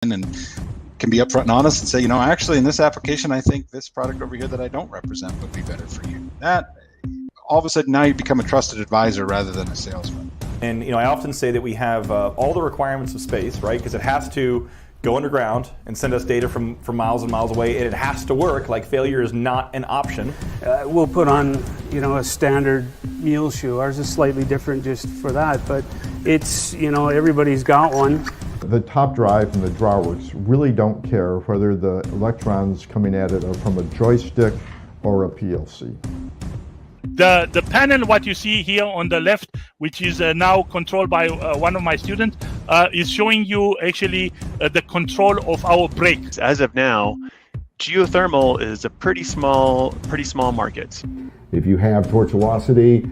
and can be upfront and honest and say, actually in this application, I think this product over here that I don't represent would be better for you. That all of a sudden now you become a trusted advisor rather than a salesman. And I often say that we have all the requirements of space, right? Because it has to go underground and send us data from miles and miles away, and it has to work. Like, failure is not an option. We'll put on, a standard mule shoe. Ours is slightly different just for that, but it's, everybody's got one. The top drive and the drawworks really don't care whether the electrons coming at it are from a joystick or a PLC. The panel, what you see here on the left, which is now controlled by one of my students, is showing you actually the control of our brakes. As of now, geothermal is a pretty small market. If you have torch velocity,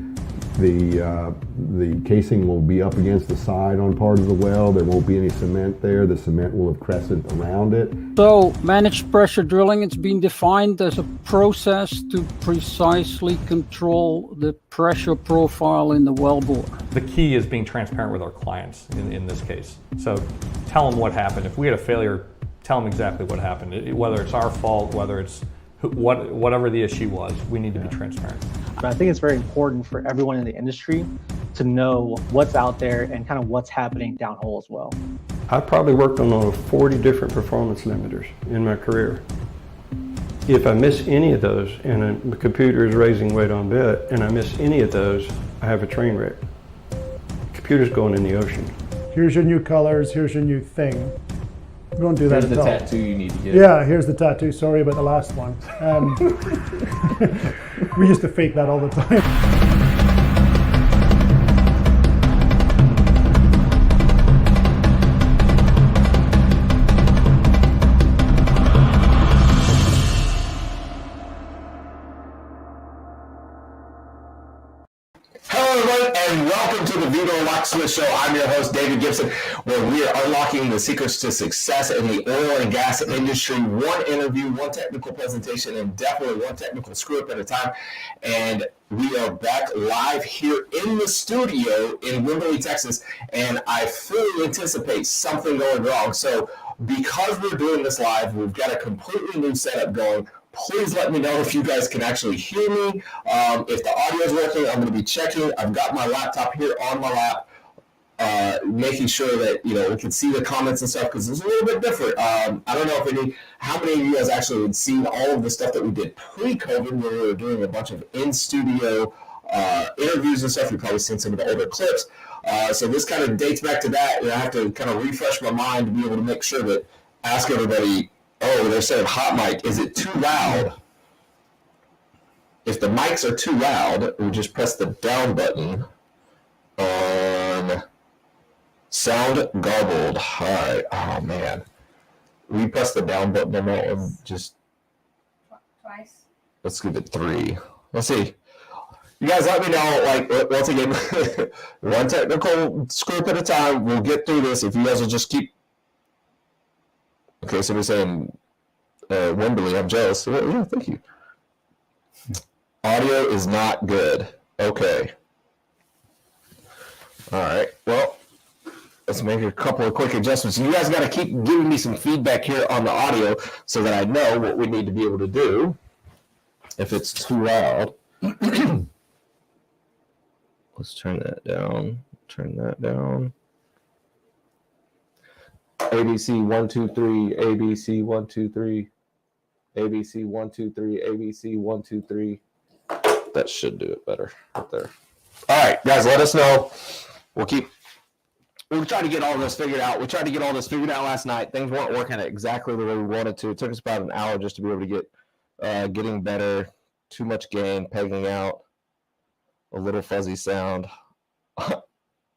the casing will be up against the side on part of the well. There won't be any cement there. The cement will have crescent around it. So managed pressure drilling, it's been defined as a process to precisely control the pressure profile in the wellbore. The key is being transparent with our clients in this case. So tell them what happened. If we had a failure, tell them exactly what happened. Whether it's our fault, whether it's whatever the issue was, we need to be transparent. I think it's very important for everyone in the industry to know what's out there and kind of what's happening downhole as well. I've probably worked on over 40 different performance limiters in my career. If I miss any of those, and the computer is raising weight on bit, and I miss any of those, I have a train wreck. The computer's going in the ocean. Here's your new colors, here's your new thing. We don't do that at all. Here's the tattoo you need to get. Yeah, here's the tattoo. Sorry about the last one. We used to fake that all the time. And welcome to the Vito Locksmith Show. I'm your host, David Gibson, where we are unlocking the secrets to success in the oil and gas industry. One interview, one technical presentation, and definitely one technical screw-up at a time. And we are back live here in the studio in Wimberley, Texas, and I fully anticipate something going wrong. So because we're doing this live, we've got a completely new setup going. Please let me know if you guys can actually hear me. If the audio is working, I'm going to be checking. I've got my laptop here on my lap, making sure that we can see the comments and stuff because it's a little bit different. I don't know how many of you guys actually had seen all of the stuff that we did pre-COVID, where we were doing a bunch of in-studio interviews and stuff. You've probably seen some of the older clips. So this kind of dates back to that, and I have to kind of refresh my mind to be able to make sure that ask everybody. Oh, they're saying hot mic. Is it too loud? If the mics are too loud, we just press the down button on sound garbled. All right. Oh, man. We press the down button on that one. Just twice. Let's give it 3. Let's see. You guys let me know, once again, one technical script at a time. We'll get through this. If you guys will just keep. Okay, so we're saying Wimberley, I'm jealous. Yeah, thank you. Audio is not good. Okay. All right. Well, let's make a couple of quick adjustments. You guys got to keep giving me some feedback here on the audio so that I know what we need to be able to do if it's too loud. Let's turn that down. Turn that down. ABC 1 2 3, ABC 1 2 3, ABC 1 2 3, ABC 1 2 3. That should do it better right there. All right, guys, let us know. We'll try to get all this figured out. We tried to get all this figured out last night. Things weren't working exactly the way we wanted to. It took us about an hour just to be able to get getting better. Too much gain, pegging out, a little fuzzy sound.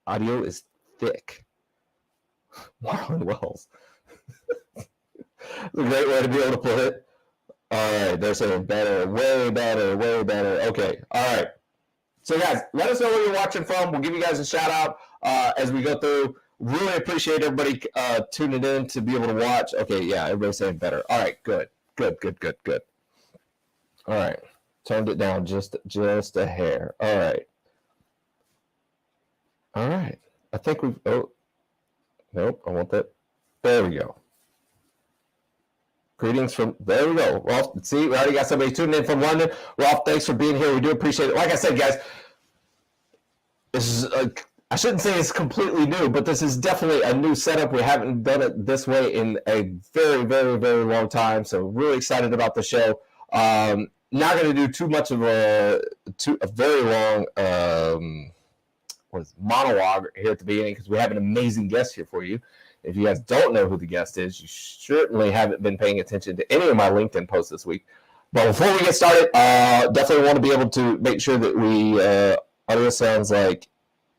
Audio is thick. Marlon Wells. It's a great way to be able to put it. All right, they're saying better, way better, way better. Okay, all right. So, guys, let us know where you're watching from. We'll give you guys a shout-out as we go through. Really appreciate everybody tuning in to be able to watch. Okay, yeah, everybody's saying better. All right, good. All right, turned it down just a hair. All right. I think we've... Oh. Nope, I want that. There we go. Greetings from, there we go. Rolf, see, we already got somebody tuning in from London. Rolf, thanks for being here. We do appreciate it. Like I said, guys, this is, I shouldn't say it's completely new, but this is definitely a new setup. We haven't done it this way in a very, very, very long time. So really excited about the show. Not going to do too much of a very long monologue here at the beginning because we have an amazing guest here for you. If you guys don't know who the guest is, you certainly haven't been paying attention to any of my LinkedIn posts this week. But before we get started, definitely want to be able to make sure that we audio sounds like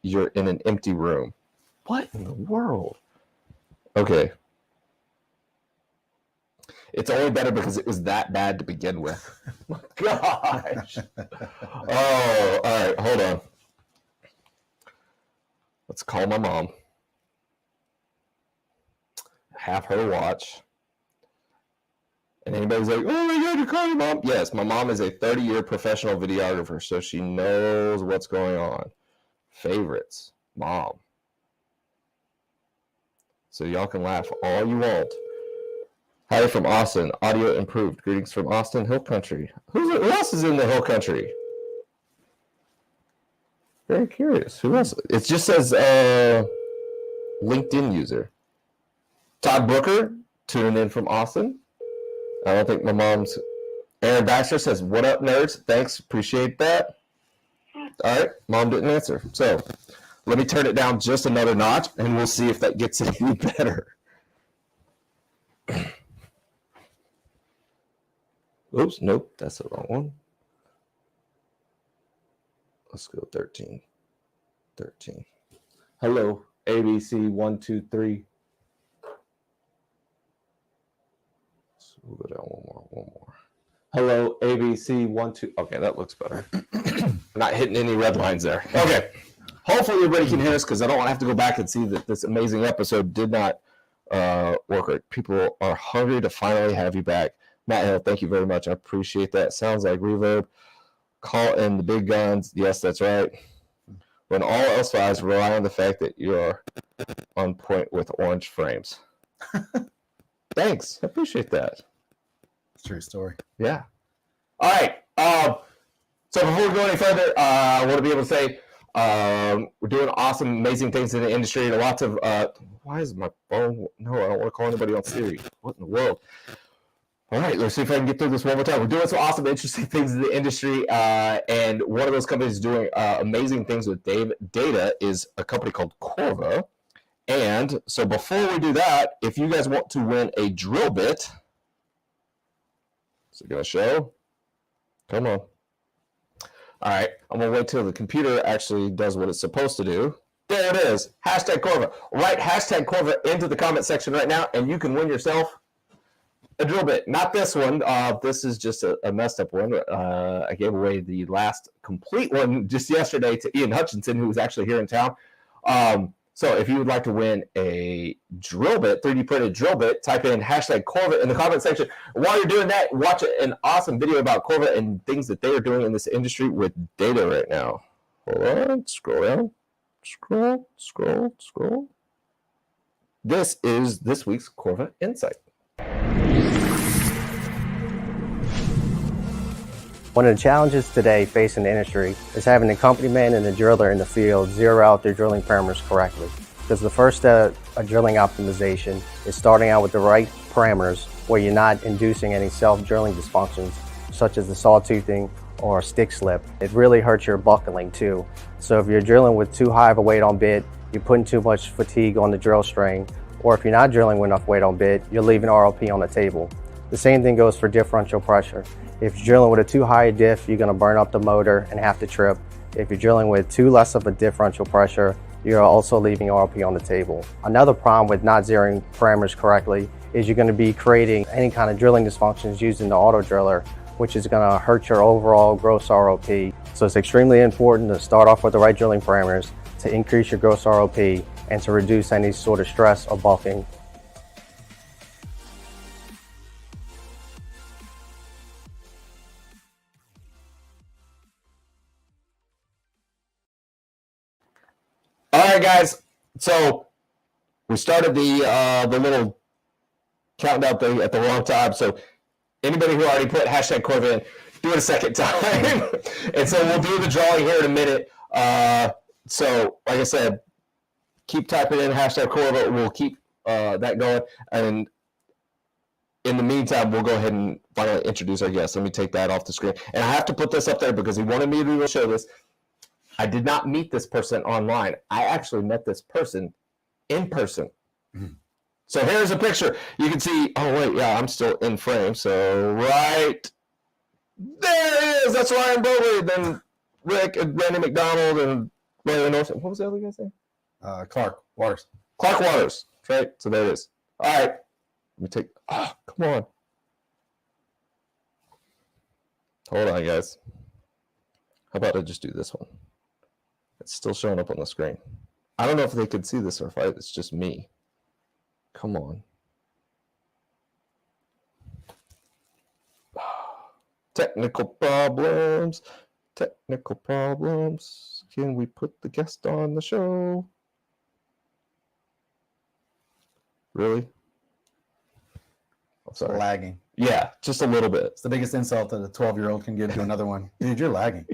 you're in an empty room. What in the world? Okay. It's only better because it was that bad to begin with. My gosh. Oh, all right. Hold on. Let's call my mom. Have her watch. And anybody's like, oh my God, you're calling your mom? Yes, my mom is a 30-year professional videographer, so she knows what's going on. Favorites, mom. So y'all can laugh all you want. Hi from Austin, audio improved. Greetings from Austin, Hill Country. Who else is in the Hill Country? Very curious. Who else? It just says LinkedIn user. Todd Booker, tuning in from Austin. I don't think my mom's... Aaron Baxter says, what up, nerds? Thanks, appreciate that. All right, mom didn't answer. So let me turn it down just another notch, and we'll see if that gets any better. Oops, nope, that's the wrong one. Let's go 13. 13. Hello, ABC 123. So we'll go down one more. Hello, ABC 12. Okay, that looks better. Not hitting any red lines there. Okay. Hopefully everybody can hear us because I don't want to have to go back and see that this amazing episode did not work right. People are hungry to finally have you back. Matt Hill, thank you very much. I appreciate that. Sounds like reverb. Call in the big guns. Yes, that's right. When all else fails, rely on the fact that you are on point with orange frames. Thanks. I appreciate that. True story. Yeah. All right. So before we go any further, I want to be able to say we're doing awesome, amazing things in the industry. Lots of why is my phone? No, I don't want to call anybody on Siri. What in the world? All right, let's see if I can get through this one more time. We're doing some awesome, interesting things in the industry, and one of those companies doing amazing things with data is a company called Corva. And so before we do that, if you guys want to win a drill bit, is it going to show? Come on. All right, I'm going to wait till the computer actually does what it's supposed to do. There it is. Hashtag Corva. Write hashtag Corva into the comment section right now, and you can win yourself a drill bit. Not this one. This is just a messed up one. I gave away the last complete one just yesterday to Ian Hutchinson, who was actually here in town. So if you would like to win a drill bit, 3D printed drill bit, type in hashtag Corva in the comment section. While you're doing that, watch an awesome video about Corva and things that they are doing in this industry with data right now. Hold on, scroll down. Scroll. This is this week's Corva Insight. One of the challenges today facing the industry is having the company man and the driller in the field zero out their drilling parameters correctly. Because the first step of drilling optimization is starting out with the right parameters where you're not inducing any self-drilling dysfunctions such as the sawtoothing or stick slip. It really hurts your buckling too. So if you're drilling with too high of a weight on bit, you're putting too much fatigue on the drill string, or if you're not drilling with enough weight on bit, you're leaving RLP on the table. The same thing goes for differential pressure. If you're drilling with a too high a diff, you're gonna burn up the motor and have to trip. If you're drilling with too less of a differential pressure, you're also leaving RLP on the table. Another problem with not zeroing parameters correctly is you're gonna be creating any kind of drilling dysfunctions using the auto driller, which is gonna hurt your overall gross ROP. So it's extremely important to start off with the right drilling parameters to increase your gross ROP and to reduce any sort of stress or buffing. All right, guys. So we started the little counting out at the wrong time. So anybody who already put hashtag Corva in, do it a second time. And so we'll do the drawing here in a minute. So like I said, keep typing in hashtag Corva. We'll keep that going. And in the meantime, we'll go ahead and finally introduce our guest. Let me take that off the screen. And I have to put this up there because he wanted me to show this. I did not meet this person online. I actually met this person in person. Mm-hmm. So here's a picture. You can see, oh, wait, yeah, I'm still in frame. So right there it is. That's Ryan Broglie. Then Rick and Randy McDonald and Larry Norton. What was the other guy's name? Clark Waters. Clark Waters. That's right. So there it is. All right. Let me take, come on. Hold on, guys. How about I just do this one? It's still showing up on the screen. I don't know if they could see this or if it's just me. Come on. Technical problems. Technical problems. Can we put the guest on the show? Really? I'm sorry. Lagging. Yeah, just a little bit. It's the biggest insult that a 12-year-old can give to another one. Dude, you're lagging.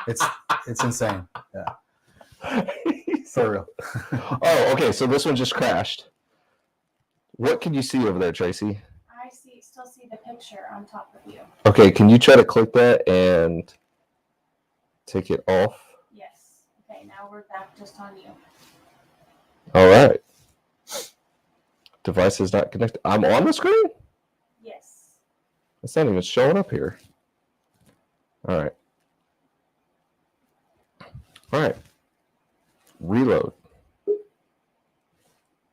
It's insane. Yeah. For real. Oh, okay. So this one just crashed. What can you see over there, Tracy? I still see the picture on top of you. Okay, can you try to click that and take it off? Yes. Okay, now we're back just on you. All right. Device is not connected. I'm on the screen? Yes. It's not even showing up here. All right. All right. Reload.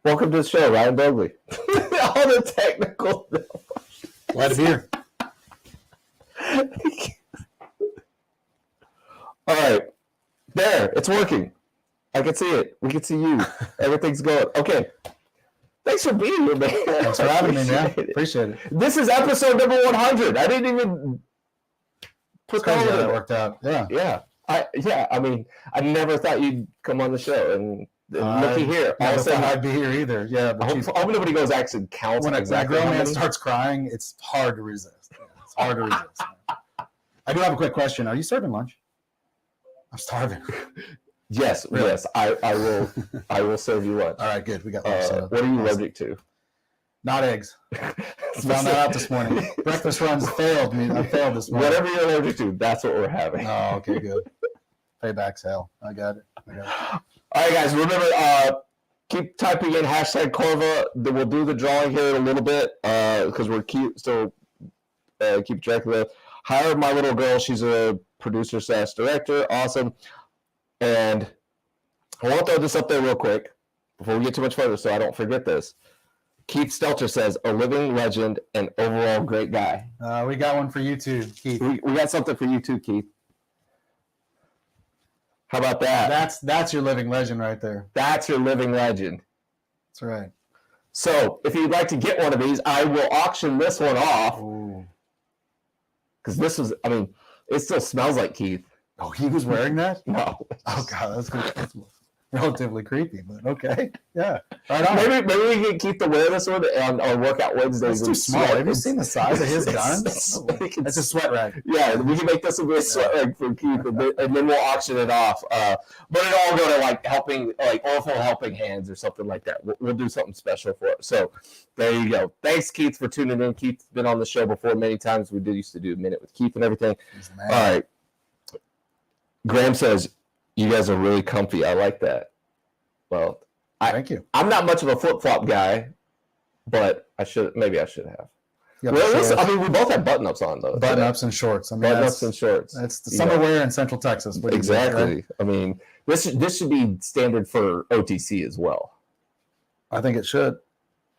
Welcome to the show, Ryan Broglie. All the technical. Glad to be here. All right. There. It's working. I can see it. We can see you. Everything's going. Okay. Thanks for being here, man. Thanks for having me, man. Appreciate it. This is episode number 100. I didn't even put that that worked out. Yeah. Yeah. I mean, I never thought you'd come on the show, and looky here. I never thought I'd be here either. Yeah, but I hope nobody goes actually counts. When a grown man starts crying, it's hard to resist. It's hard to resist. I do have a quick question. Are you serving lunch? I'm starving. Yes, really? Yes. I will serve you lunch. All right, good. We got lunch. What are you allergic to? Not eggs. Found that out this morning. Breakfast runs failed me. I failed this morning. Whatever you're allergic to, that's what we're having. Oh, okay, good. Payback's hell. I got it. All right, guys. Remember, keep typing in hashtag Corva. We'll do the drawing here in a little bit because we're keep track of that. Hire my little girl. She's a producer / director. Awesome. And I want to throw this up there real quick before we get too much further so I don't forget this. Keith Stelter says, a living legend and overall great guy. We got one for you too, Keith. We got something for you too, Keith. How about that? That's your living legend right there. That's your living legend. That's right. So if you'd like to get one of these, I will auction this one off. Because this was, I mean, it still smells like Keith. Oh, he was wearing that? No. Oh, God, that's good. That's relatively creepy, but okay. Yeah. Right on. Maybe we can keep the wear this one on our Workout Wednesdays. It's too small. Have you seen the size of his gun? It's a sweat rag. Yeah, we can make this a sweat rag for Keith, and then we'll auction it off. But it'll all go to like Orphan Helping Hands or something like that. We'll do something special for it. So there you go. Thanks, Keith, for tuning in. Keith's been on the show before many times. We used to do a minute with Keith and everything. All right. Graham says, you guys are really comfy. I like that. Well, thank you. I'm not much of a flip-flop guy, but maybe I should have. Yeah, well, I mean, we both have button-ups on, though. Button-ups and shorts. I mean, button-ups and shorts. That's the summer wear in Central Texas. Exactly. Right? I mean, this should be standard for OTC as well. I think it should.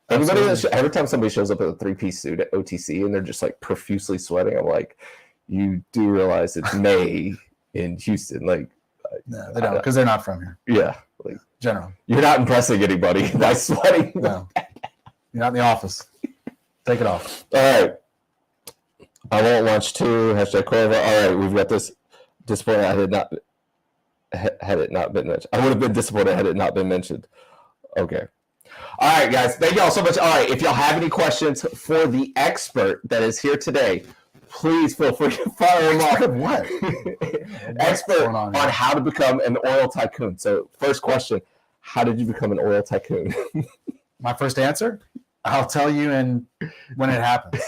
Every time somebody shows up in a three-piece suit at OTC and they're just like profusely sweating, I'm like, you do realize it's May in Houston, like. No, they don't, because they're not from here. Yeah, like generally, you're not impressing anybody by sweating. No, you're not in the office. Take it off. All right. I want lunch too. Hashtag Corva. All right, we've got this. Disappointed had it not been mentioned. I would have been disappointed had it not been mentioned. Okay. All right, guys. Thank y'all so much. All right, if y'all have any questions for the expert that is here today, please feel free to fire him off. What? Expert on how to become an oil tycoon. So, first question: how did you become an oil tycoon? My first answer: I'll tell you when it happens.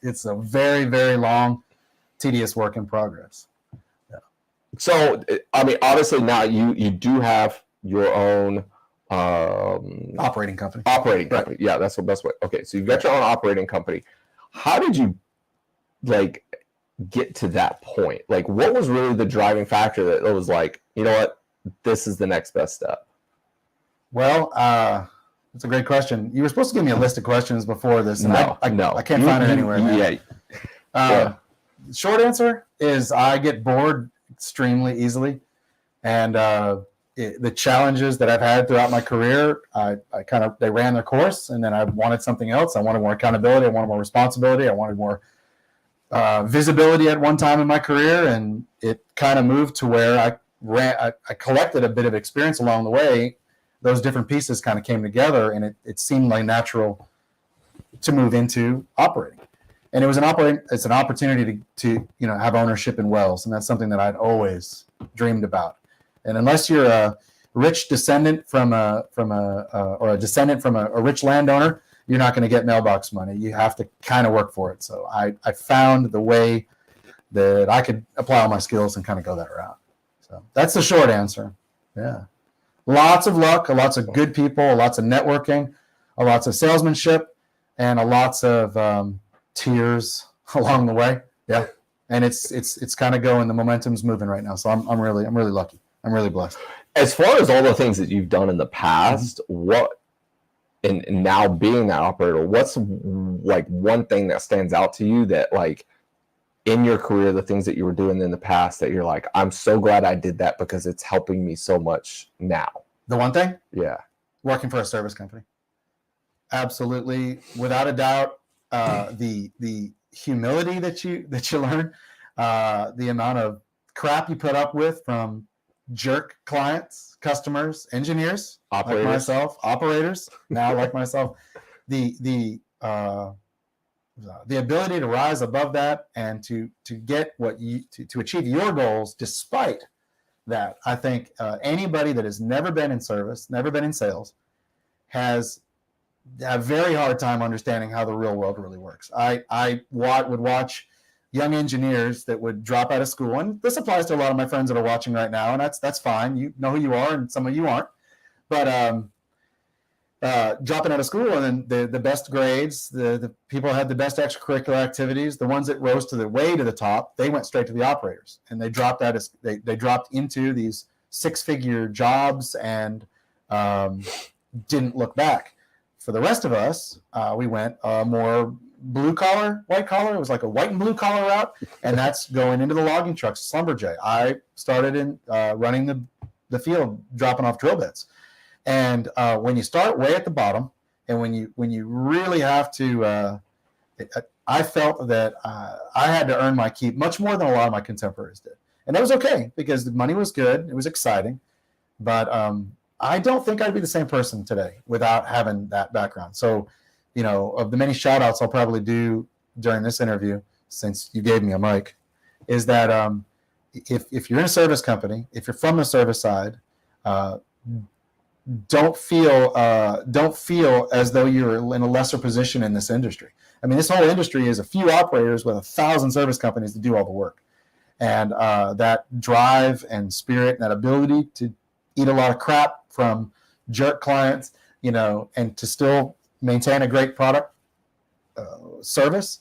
It's a very, very long, tedious work in progress. Yeah. So, I mean, obviously now you do have your own operating company. Operating company. Yeah, that's the best way. Okay, so you've got your own operating company. How did you get to that point? Like, what was really the driving factor that it was like, you know what, this is the next best step? Well, that's a great question. You were supposed to give me a list of questions before this, and No, I can't find it anywhere. Yeah. Short answer is I get bored extremely easily, and the challenges that I've had throughout my career, they ran their course, and then I wanted something else. I wanted more accountability. I wanted more responsibility. I wanted more visibility at one time in my career, and it kind of moved to where I collected a bit of experience along the way. Those different pieces kind of came together, and it seemed like natural to move into operating. And it's an opportunity to have ownership in wells, and that's something that I'd always dreamed about. And unless you're a rich descendant from a rich landowner, you're not going to get mailbox money. You have to kind of work for it. So I found the way that I could apply all my skills and kind of go that route. So that's the short answer. Yeah. Lots of luck, lots of good people, lots of networking, lots of salesmanship, and lots of tears along the way. Yeah. And it's kind of going, the momentum's moving right now. So I'm really lucky. I'm really blessed. As far as all the things that you've done in the past, what, and now being that operator, what's like one thing that stands out to you that, like, in your career, the things that you were doing in the past that you're like, I'm so glad I did that because it's helping me so much now? The one thing? Yeah. Working for a service company. Absolutely. Without a doubt, the humility that you learn, the amount of crap you put up with from jerk clients, customers, engineers, operators. Like myself, operators, now like myself, the ability to rise above that and to get to achieve your goals despite that. I think anybody that has never been in service, never been in sales, has a very hard time understanding how the real world really works. I would watch young engineers that would drop out of school, and this applies to a lot of my friends that are watching right now, and that's fine. You know who you are, and some of you aren't. But dropping out of school, and then the best grades, the people who had the best extracurricular activities, the ones that rose to the top, they went straight to the operators, and they dropped out. They dropped into these six-figure jobs and didn't look back. For the rest of us, we went more blue collar, white collar. It was like a white and blue collar route, and that's going into the logging trucks, Slumberjay. I started in running the field, dropping off drill bits. And when you start way at the bottom, and when you really have to, I felt that I had to earn my keep much more than a lot of my contemporaries did, and that was okay because the money was good, it was exciting, but I don't think I'd be the same person today without having that background. So, of the many shout outs I'll probably do during this interview, since you gave me a mic, is that if you're in a service company, if you're from the service side, don't feel as though you're in a lesser position in this industry. I mean, this whole industry is a few operators with 1,000 service companies to do all the work. And that drive and spirit and that ability to eat a lot of crap from jerk clients, and to still maintain a great product service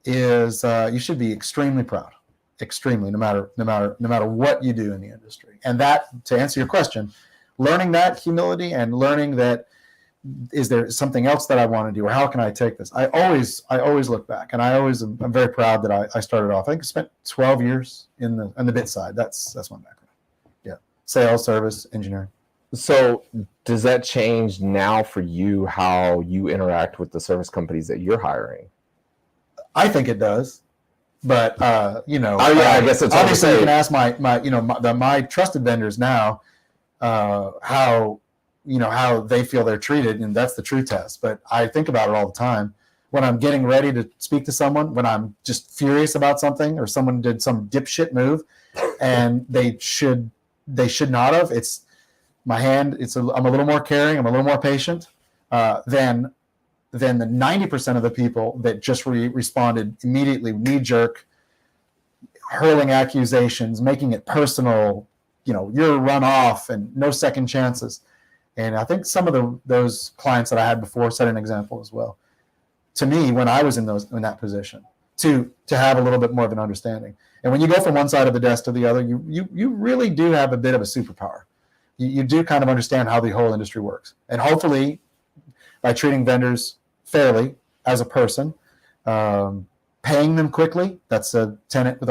is you should be extremely proud, extremely, no matter what you do in the industry. And that, to answer your question, learning that humility and learning that, is there something else that I want to do, or how can I take this? I always look back, and I'm very proud that I started off. I think I spent 12 years in the bit side. That's my background. Yeah, sales, service, engineering. So does that change now for you how you interact with the service companies that you're hiring? I think it does, but I guess it's obviously you can ask my trusted vendors now how how they feel they're treated, and that's the true test. But I think about it all the time when I'm getting ready to speak to someone, when I'm just furious about something, or someone did some dipshit move and they should not have. It's my hand. I'm a little more caring. I'm a little more patient than the 90% of the people that just responded immediately, knee jerk, hurling accusations, making it personal. You're run off and no second chances. And I think some of those clients that I had before set an example as well to me when I was in that position to have a little bit more of an understanding. And when you go from one side of the desk to the other, you really do have a bit of a superpower. You do kind of understand how the whole industry works. And hopefully by treating vendors fairly as a person, paying them quickly, that's a tenet with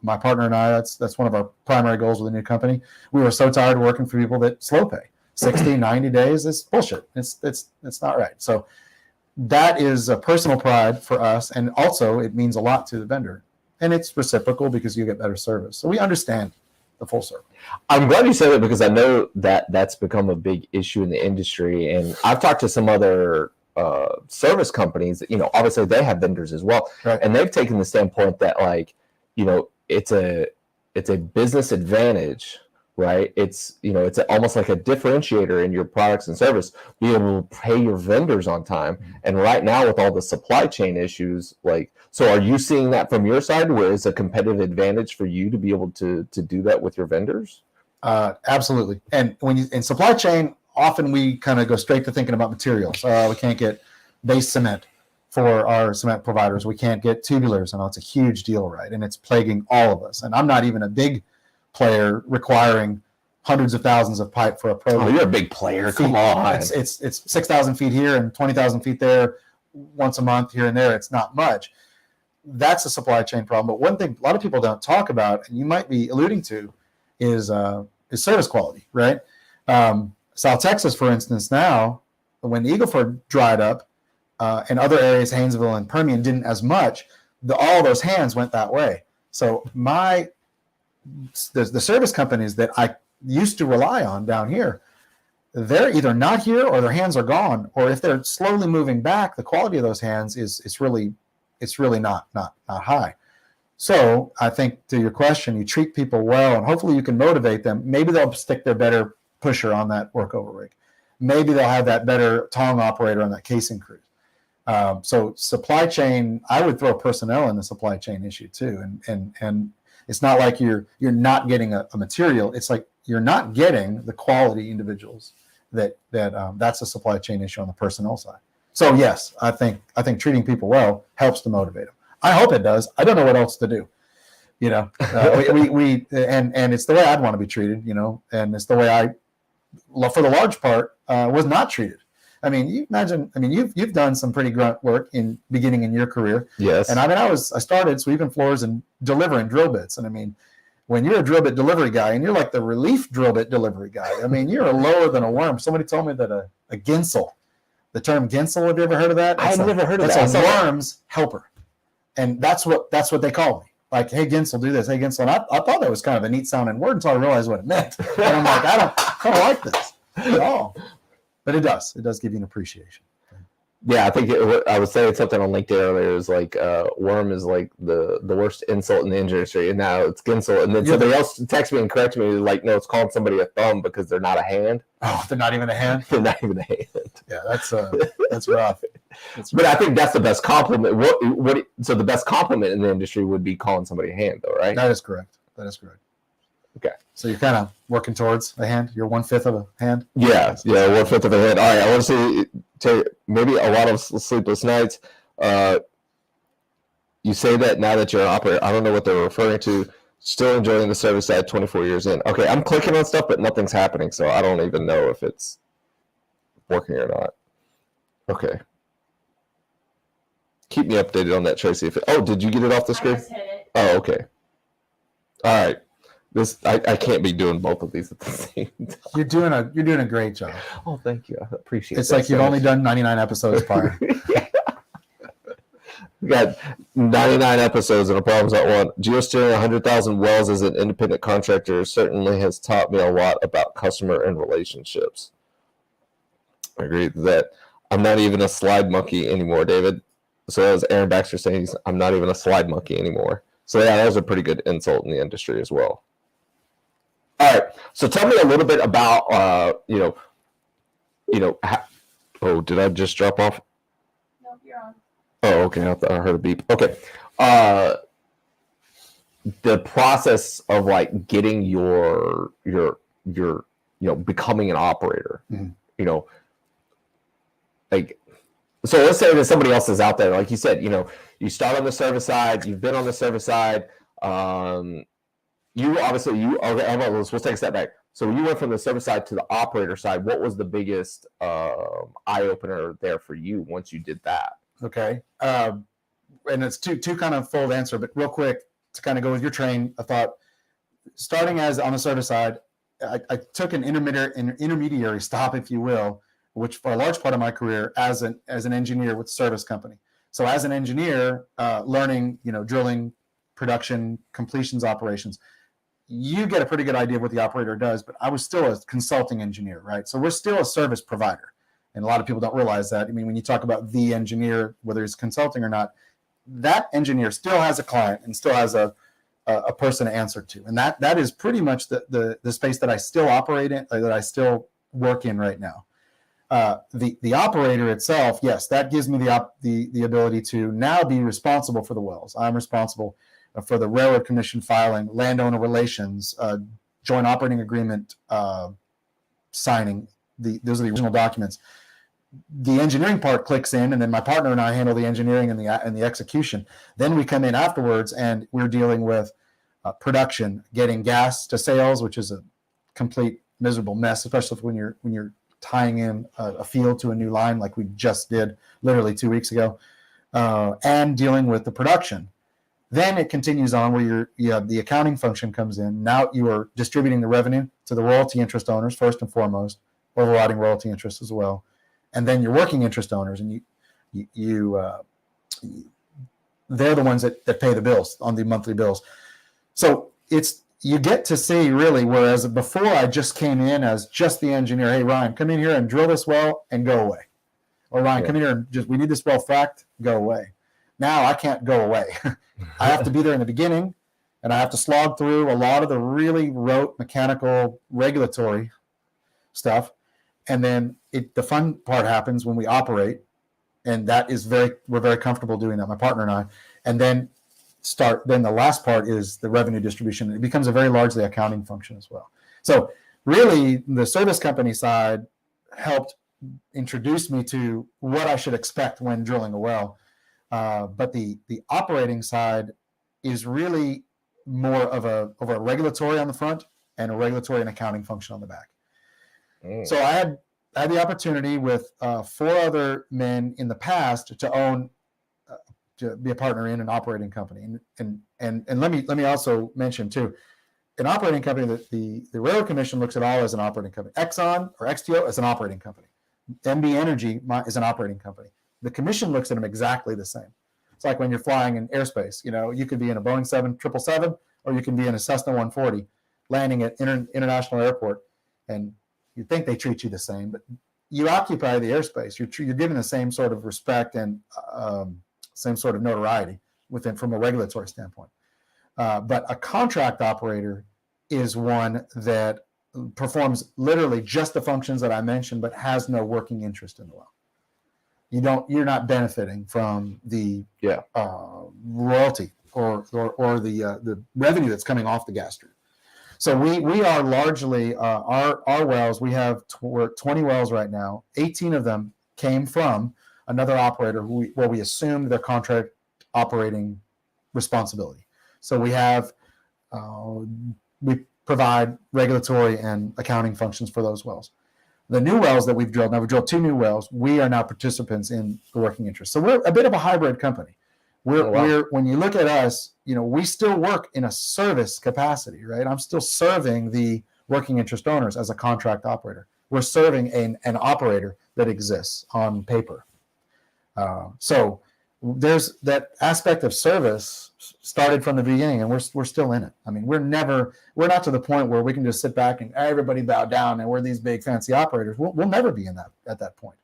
my partner and I, that's one of our primary goals with the new company. We were so tired of working for people that slow pay. 60, 90 days is bullshit. It's not right. So that is a personal pride for us, and also it means a lot to the vendor, and it's reciprocal because you get better service. So we understand the full circle. I'm glad you said it because I know that that's become a big issue in the industry, and I've talked to some other service companies. Obviously they have vendors as well, right. And they've taken the standpoint that it's a business advantage. Right, it's almost like a differentiator in your products and service, being able to pay your vendors on time. And right now, with all the supply chain issues, so are you seeing that from your side, where it's a competitive advantage for you to be able to do that with your vendors? Absolutely. And when in supply chain, often we kind of go straight to thinking about materials. We can't get base cement for our cement providers. We can't get tubulars. It's a huge deal, right? And it's plaguing all of us. And I'm not even a big player requiring hundreds of thousands of pipe for a program. Oh, you're a big player. Come on. It's 6,000 feet here and 20,000 feet there once a month here and there. It's not much. That's a supply chain problem. But one thing a lot of people don't talk about, and you might be alluding to, is service quality, right? South Texas, for instance, now, when the Eagle Ford dried up, and other areas, Haynesville and Permian, didn't as much, all those hands went that way. So the service companies that I used to rely on down here, they're either not here or their hands are gone, or if they're slowly moving back, the quality of those hands is really not high. So I think, to your question, you treat people well, and hopefully you can motivate them. Maybe they'll stick their better pusher on that workover rig. Maybe they'll have that better tong operator on that casing crew. So supply chain, I would throw personnel in the supply chain issue too, and it's not like you're not getting a material. It's like you're not getting the quality individuals that's a supply chain issue on the personnel side. So yes, I think treating people well helps to motivate them. I hope it does. I don't know what else to do. And it's the way I'd want to be treated. And it's the way I, for the large part, was not treated. I mean, you imagine. I mean, you've done some pretty grunt work beginning in your career. Yes. And I started sweeping floors and delivering drill bits. And I mean, when you're a drill bit delivery guy and you're like the relief drill bit delivery guy, I mean, you're lower than a worm. Somebody told me that a ginsel, the term ginsel, have you ever heard of that? I've never heard of that. That's a worm's helper, and that's what they call me. Like, hey, Ginsel, do this. Hey, Ginsel. And I thought that was kind of a neat sounding word until I realized what it meant. And I'm like, I don't like this at all. But it does. It does give you an appreciation. Yeah, I think I was saying something on LinkedIn earlier. Is like worm is like the worst insult in the industry, and now it's Ginsel. And then somebody else texted me and corrected me, like, no, it's calling somebody a thumb because they're not a hand. Oh, they're not even a hand? They're not even a hand. Yeah, that's rough. But I think that's the best compliment. So the best compliment in the industry would be calling somebody a hand, though, right? That is correct. Okay. So you're kind of working towards a hand. You're 1/5 of a hand. Yeah, 1/5 of a hand. All right, I want to say maybe a lot of sleepless nights. You say that now that you're an operator. I don't know what they're referring to. Still enjoying the service side 24 years in. Okay, I'm clicking on stuff, but nothing's happening, so I don't even know if it's working or not. Okay. Keep me updated on that, Tracy. Did you get it off the screen? I just hit it. Oh, okay. All right. I can't be doing both of these at the same time. You're doing a great job. Oh, thank you. I appreciate it. It's like you've only done 99 episodes prior. We got 99 episodes and a problem's not one. Geosteering 100,000 wells as an independent contractor certainly has taught me a lot about customer and relationships. I agree that I'm not even a slide monkey anymore, David. So as Aaron Baxter saying, I'm not even a slide monkey anymore. So yeah, that was a pretty good insult in the industry as well. All right, so tell me a little bit about oh, did I just drop off? No, you're on. Oh, okay. I thought I heard a beep. Okay. The process of like getting your becoming an operator. Mm-hmm. Like, so let's say that somebody else is out there, like you said, you start on the service side, you've been on the service side. You obviously let's take a step back. So when you went from the service side to the operator side, what was the biggest eye opener there for you once you did that? Okay. And it's two kind of fold answer, but real quick to kind of go with your train, I thought starting as on the service side, I took an intermediary stop, if you will, which for a large part of my career as an engineer with a service company. So as an engineer, learning, drilling, production, completions operations, you get a pretty good idea of what the operator does, but I was still a consulting engineer, right? So we're still a service provider. And a lot of people don't realize that. I mean, when you talk about the engineer, whether it's consulting or not, that engineer still has a client and still has a person to answer to. And that is pretty much the space that I still operate in, that I still work in right now. The operator itself, yes, that gives me the ability to now be responsible for the wells. I'm responsible for the railroad commission filing, landowner relations, joint operating agreement signing. Those are the original documents. The engineering part clicks in, and then my partner and I handle the engineering and the execution. Then we come in afterwards, and we're dealing with production, getting gas to sales, which is a complete miserable mess, especially when you're tying in a field to a new line like we just did literally 2 weeks ago, and dealing with the production. Then it continues on where the accounting function comes in. Now you are distributing the revenue to the royalty interest owners first and foremost, overriding royalty interest as well, and then your working interest owners, and they're the ones that pay the bills on the monthly bills. So you get to see really, whereas before I just came in as just the engineer. Hey, Ryan, come in here and drill this well and go away. Or Ryan, come in here and we need this well fracked, go away. Now I can't go away. I have to be there in the beginning, and I have to slog through a lot of the really rote mechanical regulatory stuff. And then the fun part happens when we operate, and we're very comfortable doing that, my partner and I. And then the last part is the revenue distribution. It becomes a very largely accounting function as well. So really the service company side helped introduce me to what I should expect when drilling a well. But the operating side is really more of a regulatory on the front and a regulatory and accounting function on the back. So I had the opportunity with 4 other men in the past to own, to be a partner in an operating company. And let me also mention too, an operating company that the Railroad Commission looks at all as an operating company. Exxon or XTO is an operating company. MB Energy is an operating company. The commission looks at them exactly the same. It's like when you're flying in airspace. You could be in a Boeing 777 or you can be in a Cessna 140 landing at international airport, and you think they treat you the same, but you occupy the airspace. You're given the same sort of respect and same sort of notoriety from a regulatory standpoint. But a contract operator is one that performs literally just the functions that I mentioned, but has no working interest in the well. You're not benefiting from the royalty or the revenue that's coming off the gas stream. So we are largely our wells. We're at 20 wells right now. 18 of them came from another operator where we assumed their contract operating responsibility. So we provide regulatory and accounting functions for those wells. The new wells that we've drilled, now we've drilled 2 new wells, we are now participants in the working interest. So we're a bit of a hybrid company. When you look at us, we still work in a service capacity, right? I'm still serving the working interest owners as a contract operator. We're serving an operator that exists on paper. So there's that aspect of service started from the beginning, and we're still in it. I mean, we're not to the point where we can just sit back and everybody bow down and we're these big fancy operators. We'll never be at that point.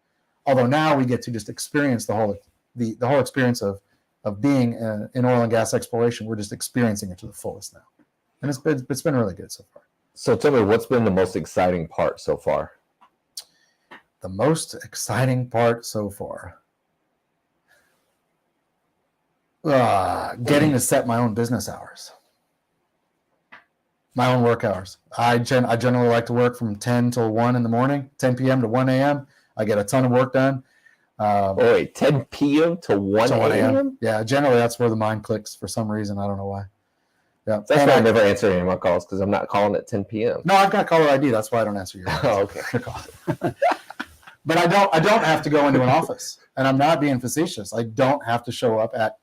Although now we get to just experience the whole experience of being in oil and gas exploration. We're just experiencing it to the fullest now, and it's been really good so far. So tell me, what's been the most exciting part so far? The most exciting part so far. Getting to set my own business hours, my own work hours. I generally like to work from 10 till 1 in the morning, 10 p.m. to 1 a.m. I get a ton of work done. Wait, 10 p.m. to 1 a.m.? Yeah, generally that's where the mind clicks for some reason. I don't know why. Yeah, that's why I never answer any of my calls, because I'm not calling at 10 p.m. No, I've got caller ID. That's why I don't answer your Oh, okay. But I don't have to go into an office, and I'm not being facetious. I don't have to show up at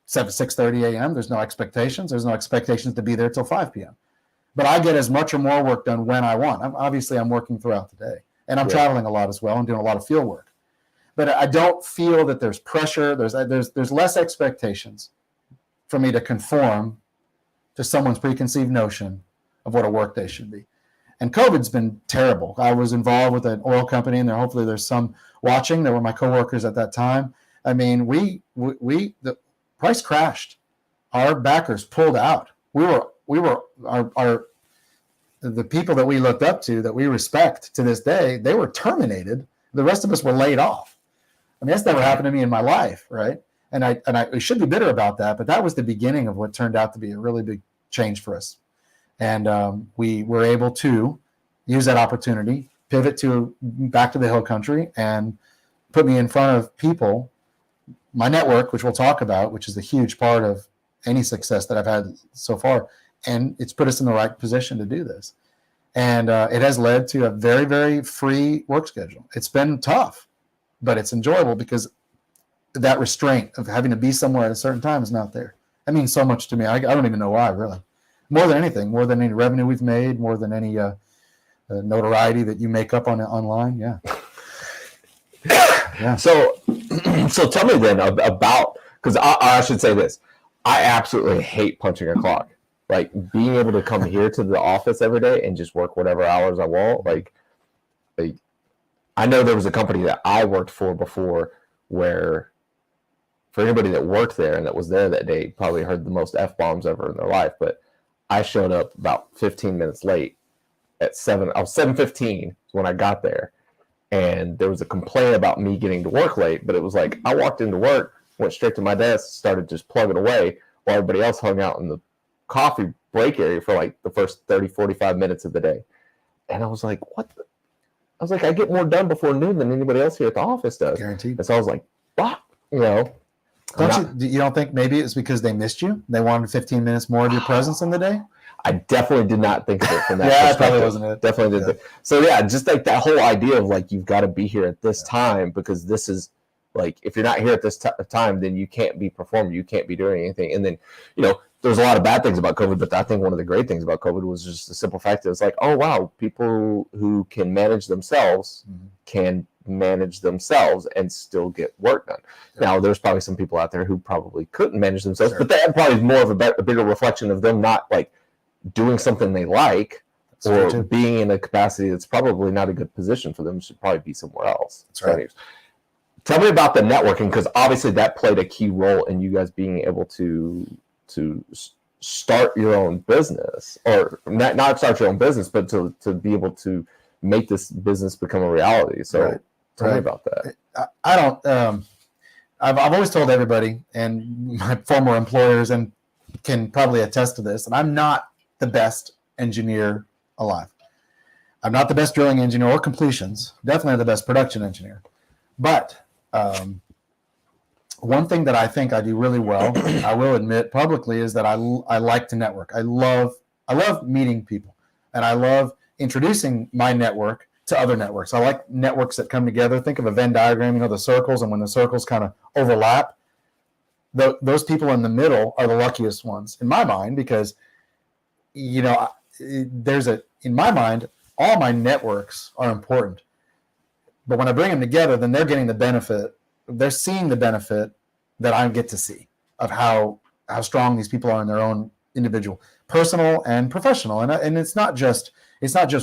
6:30 a.m. There's no expectations. There's no expectations to be there till 5 p.m. But I get as much or more work done when I want. I'm working throughout the day, and I'm traveling a lot as well and doing a lot of field work. But I don't feel that there's pressure. There's less expectations for me to conform to someone's preconceived notion of what a workday should be. And COVID's been terrible. I was involved with an oil company, and hopefully there's some watching. They were my coworkers at that time. I mean, the price crashed. Our backers pulled out. The people that we looked up to, that we respect to this day, they were terminated. The rest of us were laid off. I mean, that's never happened to me in my life, right? And I should be bitter about that, but that was the beginning of what turned out to be a really big change for us. And we were able to use that opportunity, pivot back to the hill country, and put me in front of people, my network, which we'll talk about, which is a huge part of any success that I've had so far. And it's put us in the right position to do this. And it has led to a very, very free work schedule. It's been tough, but it's enjoyable because that restraint of having to be somewhere at a certain time is not there. That means so much to me. I don't even know why, really. More than anything, more than any revenue we've made, more than any notoriety that you make up online. Yeah. Yeah. So tell me then about, because I should say this. I absolutely hate punching a clock. Like being able to come here to the office every day and just work whatever hours I want. Like I know there was a company that I worked for before where, for anybody that worked there and that was there that day, probably heard the most F-bombs ever in their life. But I showed up about 15 minutes late at 7:15 when I got there. And there was a complaint about me getting to work late, but it was like I walked into work, went straight to my desk, started just plugging away while everybody else hung out in the coffee break area for like the first 30, 45 minutes of the day. And I was like, I was like, I get more done before noon than anybody else here at the office does. Guaranteed. And so I was like, fuck, you know. You don't think maybe it's because they missed you? They wanted 15 minutes more of your presence in the day? I definitely did not think of it from that yeah, perspective. probably wasn't it. Definitely did. So yeah, just like that whole idea of like, you've got to be here at this time because this is like, if you're not here at this time, then you can't be performing. You can't be doing anything. And then, you know, there's a lot of bad things about COVID, but I think one of the great things about COVID was just the simple fact that it's like, oh, wow, people who can manage themselves can manage themselves and still get work done. Sure. Now, there's probably some people out there who probably couldn't manage themselves, but that probably is more of a bigger reflection of them not like doing something they like or being in a capacity that's probably not a good position for them. Should probably be somewhere else. That's right. Tell me about the networking, because obviously that played a key role in you guys being able to start your own business, or not start your own business, but to be able to make this business become a reality. So tell me about that. I don't, I've always told everybody, and my former employers and can probably attest to this, and I'm not the best engineer alive. I'm not the best drilling engineer or completions, definitely the best production engineer. But one thing that I think I do really well, I will admit publicly, is that I like to network. I love meeting people, and I love introducing my network to other networks. I like networks that come together. Think of a Venn diagram, you know, the circles, and when the circles kind of overlap, those people in the middle are the luckiest ones in my mind, because, you know, in my mind, all my networks are important. But when I bring them together, then they're getting the benefit they're seeing the benefit that I get to see of how strong these people are in their own individual, personal and professional, and it's not just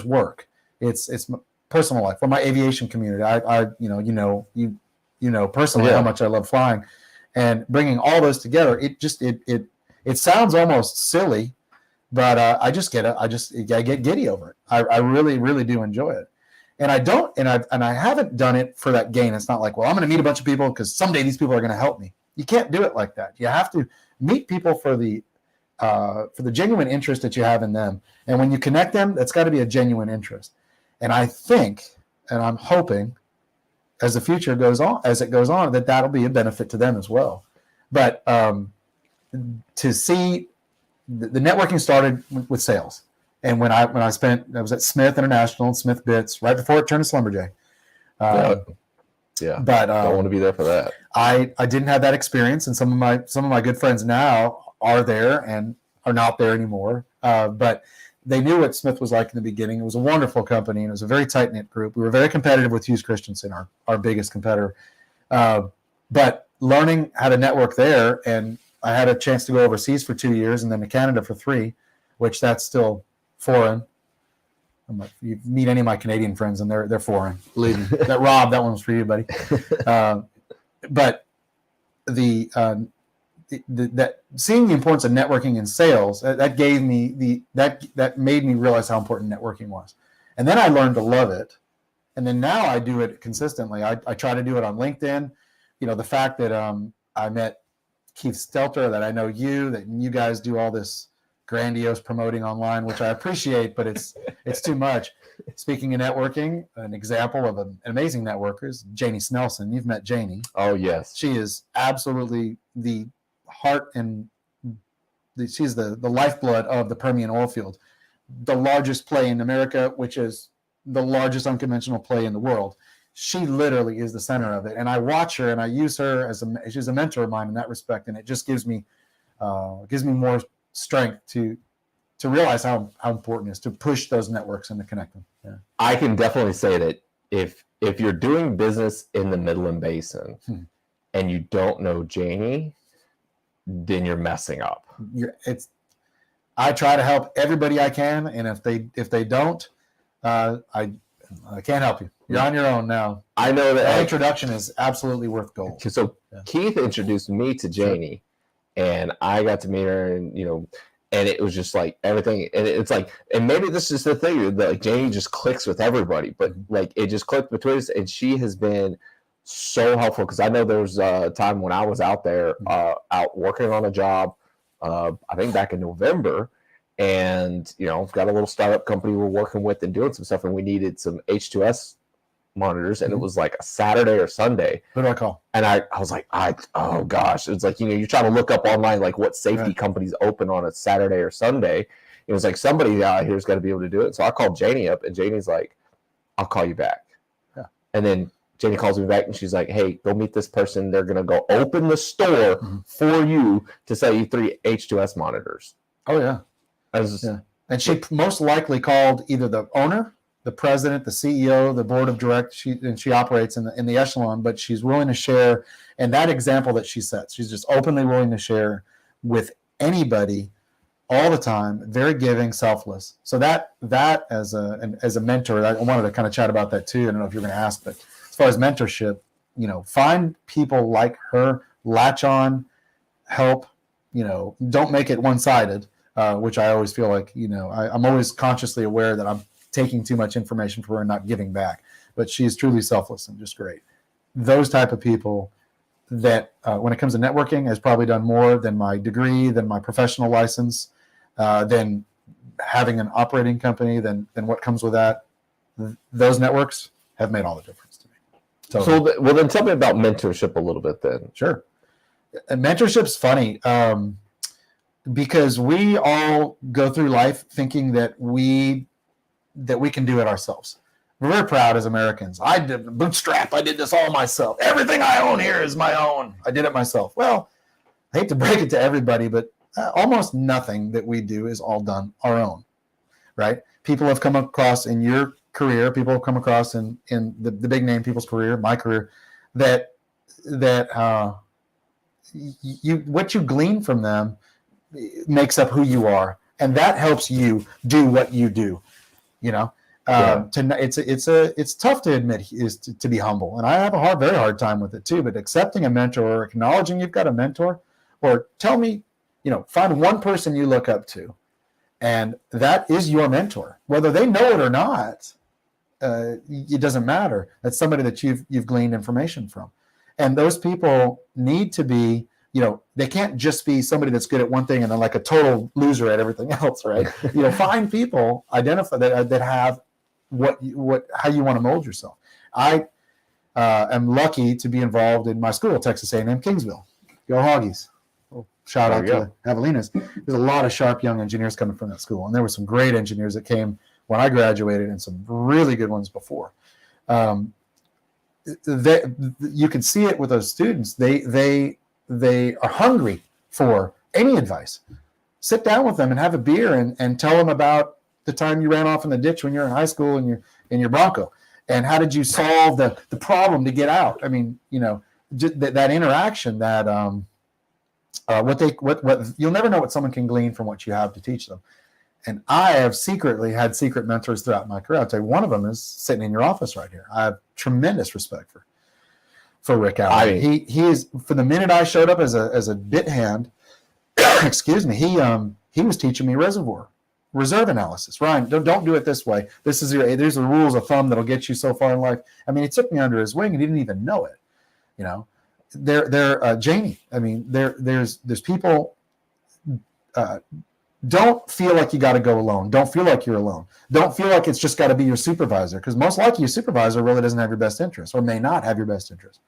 work. It's personal life. For my aviation community, I you know personally how much I love flying, and bringing all those together. It sounds almost silly, but I get giddy over it. I really, really do enjoy it. And I haven't done it for that gain. It's not like, well, I'm going to meet a bunch of people because someday these people are going to help me. You can't do it like that. You have to meet people for the genuine interest that you have in them. And when you connect them, that's got to be a genuine interest. And I think, and I'm hoping, as the future goes on, that that'll be a benefit to them as well. But to see the networking started with sales. And when I was at Smith International and Smith Bits right before it turned to Slumberjay. Yeah, but don't want to be there for that. I didn't have that experience, and some of my good friends now are there and are not there anymore. But they knew what Smith was like in the beginning. It was a wonderful company, and it was a very tight-knit group. We were very competitive with Hughes Christensen, our biggest competitor. But learning how to network there, and I had a chance to go overseas for 2 years and then to Canada for 3, which that's still foreign. You meet any of my Canadian friends and they're foreign. Believe me. That Rob, that one's for you, buddy. But that seeing the importance of networking in sales, that gave me that made me realize how important networking was. And then I learned to love it. And then now I do it consistently. I try to do it on LinkedIn. You know, the fact that I met Keith Stelter, that I know that you guys do all this grandiose promoting online, which I appreciate, but it's too much. Speaking of networking, an example of an amazing networker is Janie Snelson. You've met Janie. Oh, yes. She is absolutely the heart and she's the lifeblood of the Permian oil field, the largest play in America, which is the largest unconventional play in the world. She literally is the center of it. And I watch her and I use her she's a mentor of mine in that respect. And it just gives me more strength to realize how important it is to push those networks and to connect them. Yeah. I can definitely say that if you're doing business in the Midland Basin and you don't know Janie, then you're messing up. I try to help everybody I can, and if they don't, I can't help you. You're on your own now. I know that introduction is absolutely worth gold. So Keith introduced me to Janie, and I got to meet her, and and it was just like everything. And it's like, and maybe this is the thing that like Janie just clicks with everybody, but like it just clicked between us, and she has been so helpful, because I know there was a time when I was out there, out working on a job, I think back in November, and got a little startup company we're working with and doing some stuff, and we needed some H2S monitors, and it was like a Saturday or Sunday. Who do I call? And I was like, oh gosh, it's like you're trying to look up online like what safety companies open on a Saturday or Sunday. It was like somebody out here's got to be able to do it. So I called Janie up, and Janie's like, I'll call you back. Yeah. And then Janie calls me back, and she's like, hey, go meet this person. They're going to go open the store for you to sell you 3 H2S monitors. Oh, yeah. And she most likely called either the owner, the president, the CEO, the board of directors, and she operates in the echelon, but she's willing to share. And that example that she sets, she's just openly willing to share with anybody all the time, very giving, selfless. So that as a mentor, I wanted to kind of chat about that too. I don't know if you're going to ask, but as far as mentorship, find people like her, latch on, help, don't make it one-sided, which I always feel like, I'm always consciously aware that I'm taking too much information from her and not giving back, but she's truly selfless and just great. Those type of people that when it comes to networking has probably done more than my degree, than my professional license, than having an operating company, than what comes with that. Those networks have made all the difference to me. Totally. So, well, then tell me about mentorship a little bit then. Sure. And mentorship's funny because we all go through life thinking that we can do it ourselves. We're very proud as Americans. I did bootstrap. I did this all myself. Everything I own here is my own. I did it myself. Well, I hate to break it to everybody, but almost nothing that we do is all done our own, right? People have come across in your career, people have come across in the big name people's career, my career, that that what you glean from them makes up who you are, and that helps you do what you do. You know, it's tough to admit to be humble, and I have a very hard time with it too. But accepting a mentor or acknowledging you've got a mentor, or tell me, find one person you look up to, and that is your mentor, whether they know it or not. It doesn't matter. That's somebody that you've gleaned information from, and those people need to be. They can't just be somebody that's good at one thing and then like a total loser at everything else, right? Find people, identify that have how you want to mold yourself. I am lucky to be involved in my school, Texas A&M Kingsville. Go Hoggies! Shout out to Javelinas. There's a lot of sharp young engineers coming from that school, and there were some great engineers that came when I graduated, and some really good ones before. You can see it with those students. They are hungry for any advice. Sit down with them and have a beer and tell them about the time you ran off in the ditch when you were in high school in your Bronco, and how did you solve the problem to get out? I mean, just that interaction, that what you'll never know what someone can glean from what you have to teach them. And I have secretly had secret mentors throughout my career. I'll tell you, one of them is sitting in your office right here. I have tremendous respect for Rick Allen. He is, for the minute I showed up as a bit hand, excuse me, he was teaching me reserve analysis. Ryan, don't do it this way. These are the rules of thumb that'll get you so far in life. I mean, he took me under his wing and he didn't even know it. They're Jamie. I mean, there's people. Don't feel like you got to go alone. Don't feel like you're alone. Don't feel like it's just got to be your supervisor, because most likely your supervisor really doesn't have your best interest, or may not have your best interest.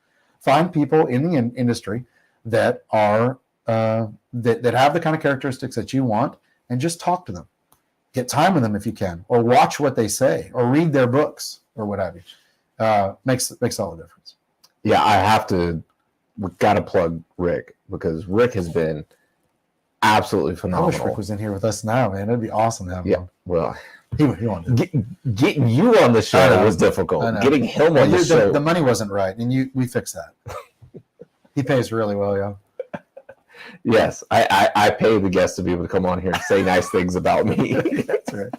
Find people in the industry that are that have the kind of characteristics that you want, and just talk to them. Get time with them if you can, or watch what they say, or read their books, or what have you. Makes all the difference. Yeah, we've got to plug Rick, because Rick has been absolutely phenomenal. I wish Rick was in here with us now, man. It'd be awesome to have him on. Well, he wanted getting you on the show was difficult. Getting him on the show, the money wasn't right, and we fixed that. He pays really well, yeah. Yes, I pay the guests to be able to come on here and say nice things about me. That's right.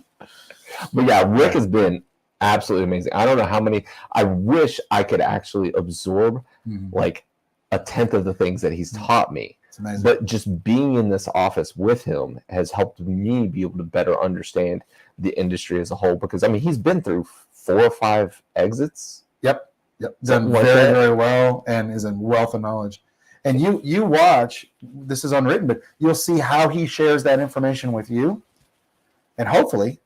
But yeah, Rick has been absolutely amazing. I don't know how many. I wish I could actually absorb like a tenth of the things that he's taught me. It's amazing. But just being in this office with him has helped me be able to better understand the industry as a whole. Because I mean, he's been through 4 or 5 exits. Yep. Done very, very well, and is a wealth of knowledge. And you watch. This is unwritten, but you'll see how he shares that information with you, and hopefully,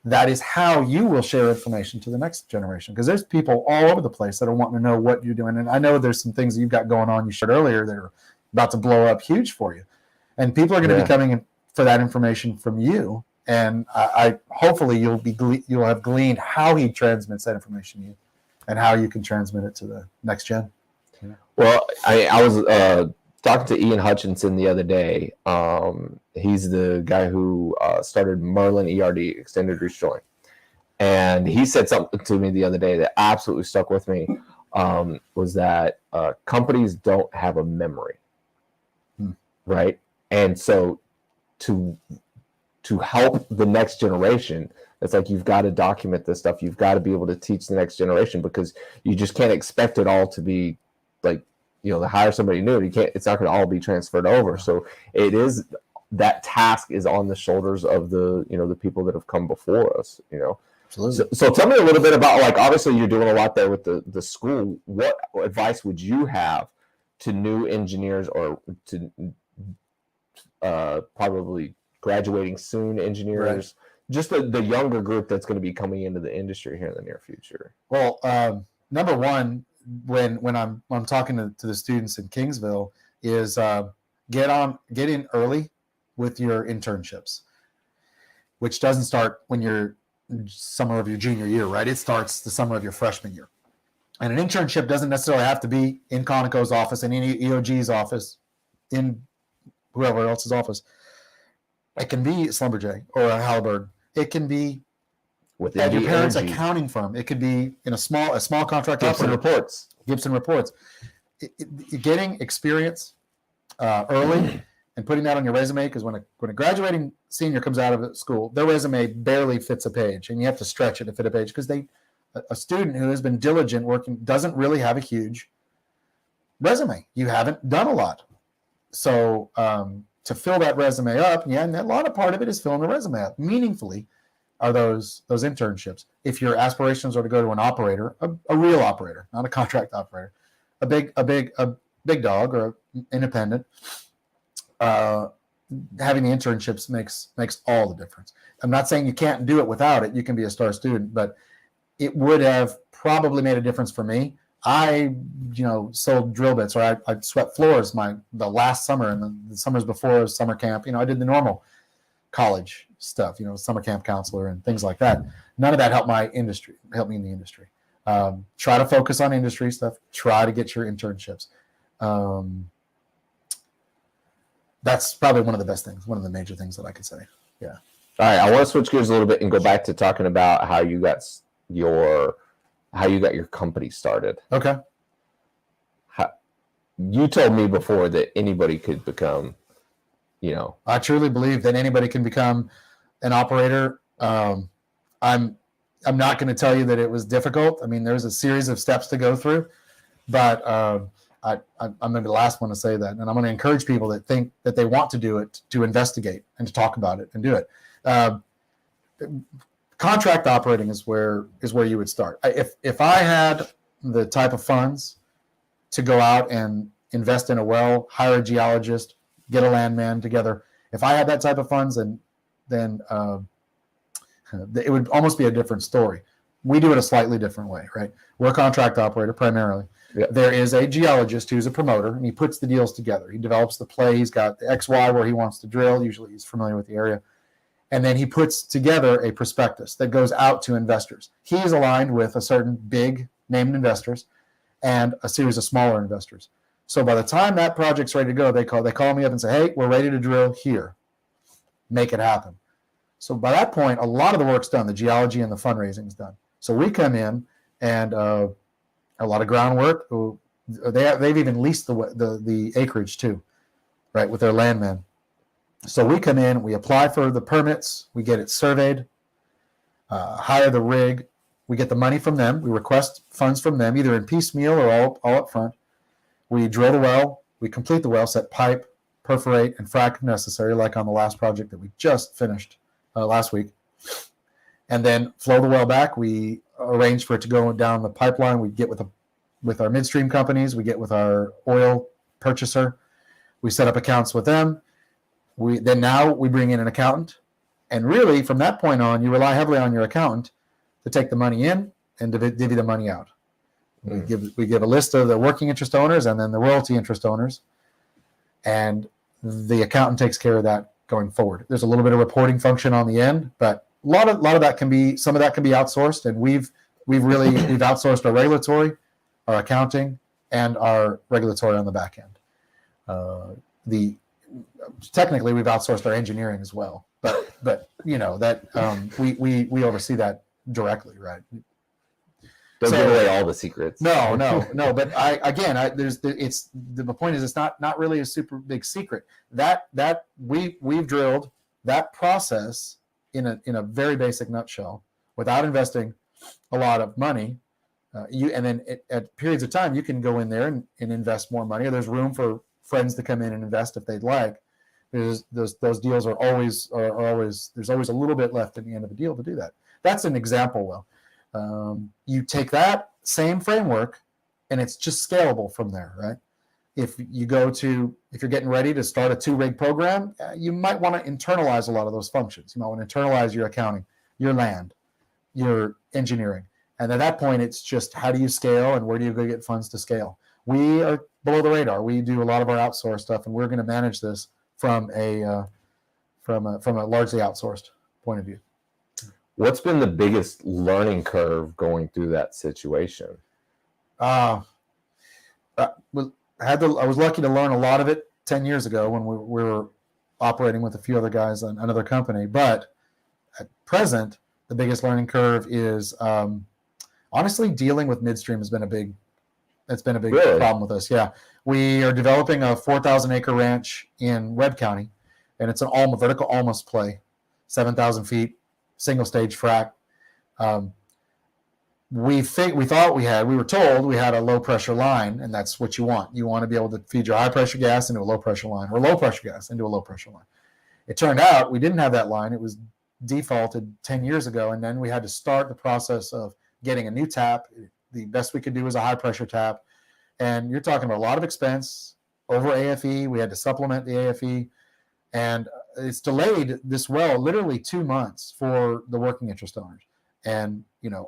that is how you will share information to the next generation. Because there's people all over the place that are wanting to know what you're doing. And I know there's some things that you've got going on you shared earlier that are about to blow up huge for you. And people are going to be coming in for that information from you. And I hopefully you'll have gleaned how he transmits that information to you, and how you can transmit it to the next gen. Well, I was talking to Ian Hutchinson the other day. He's the guy who started Merlin ERD, Extended Reach Joint. And he said something to me the other day that absolutely stuck with me, was that companies don't have a memory, right? And so to help the next generation, it's like you've got to document this stuff. You've got to be able to teach the next generation, because you just can't expect it all to be like, to hire somebody new. It's not going to all be transferred over. So that task is on the shoulders of the people that have come before us, Absolutely. So tell me a little bit about, like, obviously you're doing a lot there with the school. What advice would you have to new engineers, or to probably graduating soon engineers, just the younger group that's going to be coming into the industry here in the near future? Well, number one, when I'm talking to the students in Kingsville, is get in early with your internships, which doesn't start when you're summer of your junior year, right? It starts the summer of your freshman year. And an internship doesn't necessarily have to be in Conoco's office, in any EOG's office, in whoever else's office. It can be Schlumberger or a Halliburton. It can be at your parents' accounting firm. It could be in a small contract. Gibson Reports. Gibson Reports. getting experience early and putting that on your resume, because when a graduating senior comes out of school, their resume barely fits a page, and you have to stretch it to fit a page, because a student who has been diligent working doesn't really have a huge resume. You haven't done a lot. So to fill that resume up, and a lot of part of it is filling the resume up meaningfully, are those internships. If your aspirations are to go to an operator, a real operator, not a contract operator, a big dog or independent, having the internships makes all the difference. I'm not saying you can't do it without it. You can be a star student, but it would have probably made a difference for me. I, sold drill bits, or I swept floors the last summer and the summers before summer camp. I did the normal college stuff, summer camp counselor and things like that. None of that helped me in the industry. Try to focus on industry stuff. Try to get your internships. That's probably one of the best things, one of the major things that I could say. Yeah. All right, I want to switch gears a little bit and go back to talking about how you got your company started. Okay. You told me before that anybody could become, I truly believe that anybody can become an operator. I'm not going to tell you that it was difficult. I mean, there's a series of steps to go through, but I'm going to be the last one to say that. And I'm going to encourage people that think that they want to do it to investigate and to talk about it and do it. Contract operating is where you would start. If I had the type of funds to go out and invest in a well, hire a geologist, get a landman together, if I had that type of funds, then it would almost be a different story. We do it a slightly different way, right? We're a contract operator primarily. Yeah. There is a geologist who's a promoter, and he puts the deals together. He develops the play. He's got the XY where he wants to drill. Usually he's familiar with the area. And then he puts together a prospectus that goes out to investors. He's aligned with a certain big named investors and a series of smaller investors. So by the time that project's ready to go, they call me up and say, hey, we're ready to drill here. Make it happen. So by that point, a lot of the work's done. The geology and the fundraising is done. So we come in and a lot of groundwork. They've even leased the acreage too, right, with their landmen. So we come in, we apply for the permits, we get it surveyed, hire the rig, we get the money from them, we request funds from them, either in piecemeal or all up front. We drill the well, we complete the well, set pipe, perforate, and frack if necessary, like on the last project that we just finished last week. And then flow the well back. We arrange for it to go down the pipeline. We get with our midstream companies, we get with our oil purchaser, we set up accounts with them. Now we bring in an accountant, and really from that point on, you rely heavily on your accountant to take the money in and divvy the money out. We give a list of the working interest owners and then the royalty interest owners, and the accountant takes care of that going forward. There's a little bit of reporting function on the end, but a lot of that can be outsourced, and we've outsourced our regulatory, our accounting, and our regulatory on the back end. Technically we've outsourced our engineering as well, but we oversee that directly, right? Don't give away all the secrets. No. But the point is, it's not really a super big secret that we've drilled that process in a very basic nutshell without investing a lot of money. And then at periods of time, you can go in there and invest more money, or there's room for friends to come in and invest if they'd like. Those deals are always there's always a little bit left at the end of a deal to do that. That's an example well. You take that same framework and it's just scalable from there, right? If you're getting ready to start a 2-rig program, you might want to internalize a lot of those functions. You might want to internalize your accounting, your land, your engineering. And at that point, it's just how do you scale and where do you go get funds to scale? We are below the radar. We do a lot of our outsourced stuff, and we're going to manage this from a largely outsourced point of view. What's been the biggest learning curve going through that situation? I was lucky to learn a lot of it 10 years ago when we were operating with a few other guys on another company. But at present, the biggest learning curve is honestly dealing with midstream has been a big That's been a big Really? problem with us. Yeah, we are developing a 4,000 acre ranch in Webb County, and it's an vertical almost play, 7,000 feet, single stage frac. We were told we had a low pressure line, and that's what you want. You want to be able to feed your high pressure gas into a low pressure line, or low pressure gas into a low pressure line. It turned out we didn't have that line. It was defaulted 10 years ago, and then we had to start the process of getting a new tap. The best we could do was a high pressure tap, and you're talking about a lot of expense over AFE. We had to supplement the AFE, and it's delayed this well literally 2 months for the working interest owners, and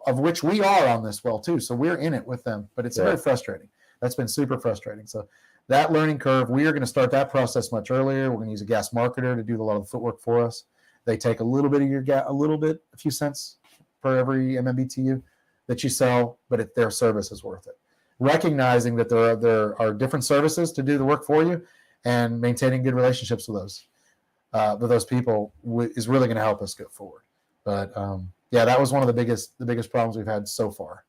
of which we are on this well too. So we're in it with them, but it's very frustrating. That's been super frustrating. So that learning curve, we are going to start that process much earlier. We're going to use a gas marketer to do a lot of the footwork for us. They take a little bit of your gas, a few cents per every MMBTU that you sell, but their service is worth it. Recognizing that there are different services to do the work for you, and maintaining good relationships with those people is really going to help us go forward. But that was one of the biggest problems we've had so far.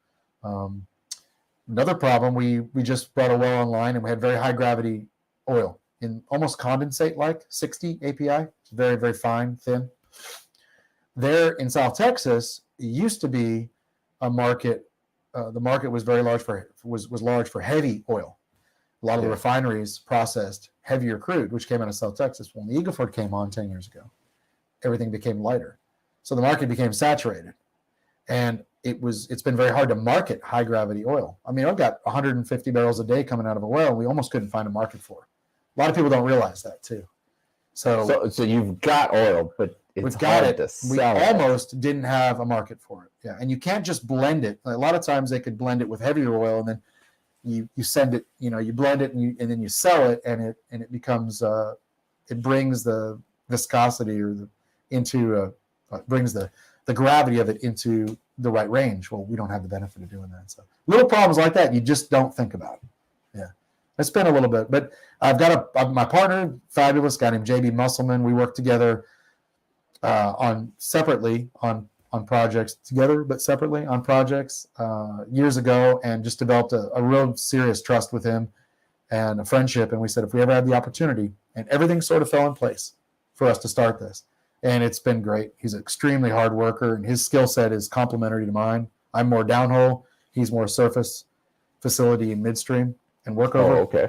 Another problem, we just brought a well online, and we had very high gravity oil in almost condensate like 60 API. It's very, very fine, thin. There in South Texas, it used to be a market. The market was very large was large for heavy oil. A lot of the refineries processed heavier crude, which came out of South Texas. When the Eagle Ford came on 10 years ago, everything became lighter. So the market became saturated, and it's been very hard to market high gravity oil. I mean, I've got 150 barrels a day coming out of a well. We almost couldn't find a market for it. A lot of people don't realize that too. So you've got oil, but we've got it. We almost didn't have a market for it. Yeah, and you can't just blend it. A lot of times they could blend it with heavier oil, and then you send it. You blend it, and then you sell it, and it becomes it brings the viscosity brings the gravity of it into the right range. Well, we don't have the benefit of doing that. So little problems like that you just don't think about. Yeah, it's been a little bit, but I've got my partner, fabulous guy named JB Musselman. We work together separately on projects together, but separately on projects years ago, and just developed a real serious trust with him and a friendship. And we said, if we ever had the opportunity, and everything sort of fell in place for us to start this. And it's been great. He's an extremely hard worker, and his skill set is complementary to mine. I'm more downhole. He's more surface, facility, and midstream, and workover. Oh, okay.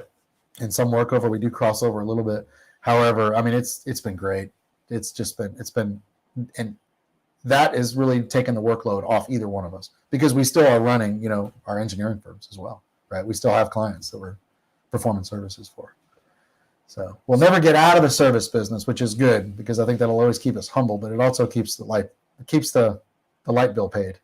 And some workover. We do crossover a little bit. However, I mean, it's been great. It's been, and that is really taken the workload off either one of us, because we still are running, our engineering firms as well, right? We still have clients that we're performing services for. So we'll never get out of the service business, which is good, because I think that'll always keep us humble, but it also keeps the light bill paid.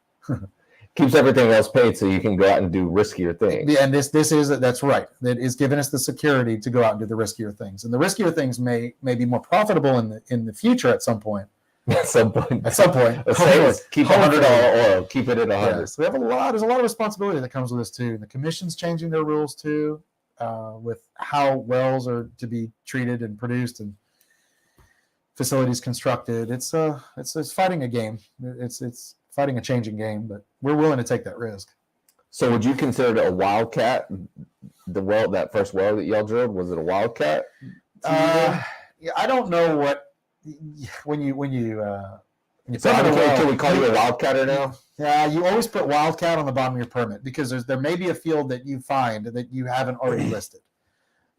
Keeps everything else paid, so you can go out and do riskier things. Yeah, and that's right. That is giving us the security to go out and do the riskier things. And the riskier things may be more profitable in the future at some point. At some point. Keep $100 oil. Keep it at 100. Yeah, so we have there's a lot of responsibility that comes with this too. And the commission's changing their rules too, with how wells are to be treated and produced and facilities constructed. It's fighting a game. It's fighting a changing game, but we're willing to take that risk. So would you consider it a wildcat? That first well that y'all drilled, was it a wildcat? I don't know what when you so can we call you a wildcatter now? Yeah, you always put wildcat on the bottom of your permit, because there may be a field that you find that you haven't already listed.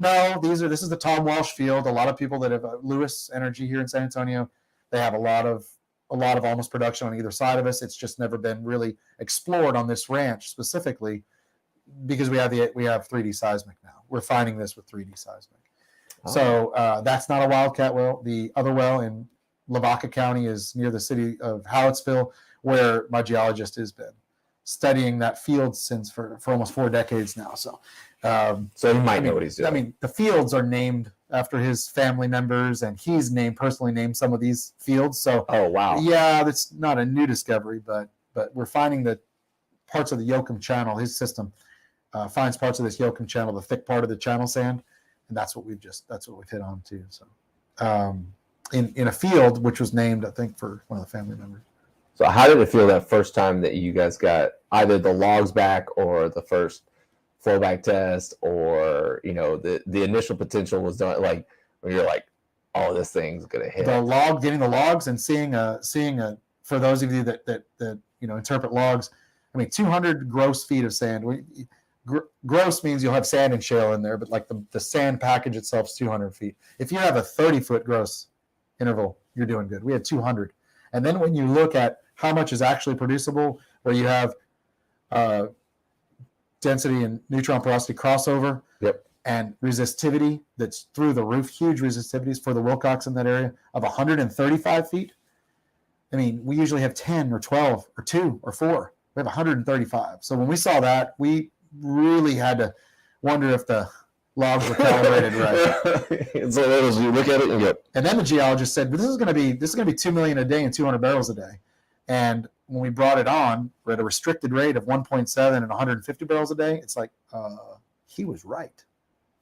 No, this is the Tom Walsh field. A lot of people that have Lewis Energy here in San Antonio, they have a lot of almost production on either side of us. It's just never been really explored on this ranch specifically, because we have 3D seismic now. We're finding this with 3D seismic. Oh. So that's not a wildcat well. The other well in Lavaca County is near the city of Hallettsville, where my geologist has been studying that field for almost 4 decades now. So he might know what he's doing. I mean, the fields are named after his family members, and he's personally named some of these fields. So, oh wow, yeah, that's not a new discovery, but we're finding that parts of the Yoakum Channel, his system finds parts of this Yoakum Channel, the thick part of the channel sand, and that's what we've hit on too. So, in a field which was named, I think, for one of the family members. So, how did it feel that first time that you guys got either the logs back or the first flowback test, or the initial potential was done, like when you're like, oh, this thing's gonna hit getting the logs and seeing for those of you that interpret logs, I mean 200 gross feet of sand. Gross means you'll have sand and shale in there, but like the sand package itself is 200 feet. If you have a 30-foot gross interval, you're doing good. We had 200. And then when you look at how much is actually producible, where you have density and neutron porosity crossover, and resistivity that's through the roof, huge resistivities for the Wilcox in that area of 135 feet. I mean, we usually have 10 or 12 or 2 or 4. We have 135. So when we saw that, we really had to wonder if the logs were calibrated right. It's one of those, you look at it and go. And then the geologist said, "But this is going to be 2 million a day and 200 barrels a day." And when we brought it on, we're at a restricted rate of 1.7 and 150 barrels a day. It's like, he was right.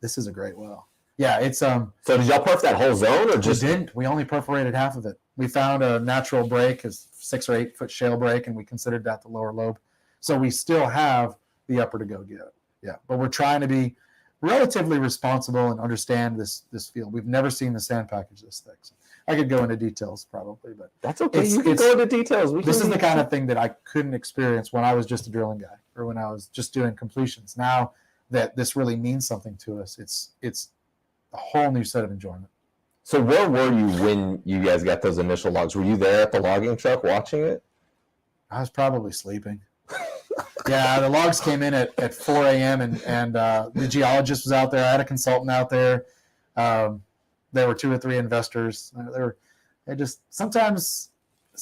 This is a great well. Yeah, it's So did y'all perf that whole zone, or just? We didn't. We only perforated half of it. We found a natural break, a 6 or 8 foot shale break, and we considered that the lower lobe. So we still have the upper to go get. Yeah, but we're trying to be relatively responsible and understand this field. We've never seen the sand package this thick. So I could go into details probably, but that's okay. You can go into details. This is the kind of thing that I couldn't experience when I was just a drilling guy or when I was just doing completions. Now that this really means something to us, it's a whole new set of enjoyment. So where were you when you guys got those initial logs? Were you there at the logging truck watching it? I was probably sleeping. Yeah, the logs came in at 4 a.m. and the geologist was out there. I had a consultant out there. There were 2 or 3 investors. They just sometimes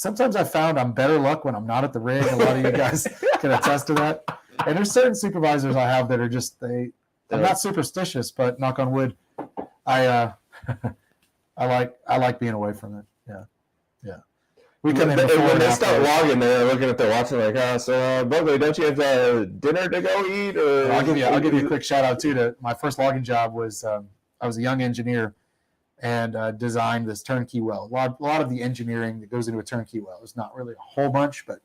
I found I'm better luck when I'm not at the rig. A lot of you guys can attest to that. And there's certain supervisors I have that are just I'm not superstitious, but knock on wood, I like being away from it. Yeah. We come in when they start logging, they're looking at their watch and like, Broglie, don't you have dinner to go eat? Or I'll give you a quick shout out too. To my first logging job was I was a young engineer and designed this turnkey well. A lot of the engineering that goes into a turnkey well is not really a whole bunch, but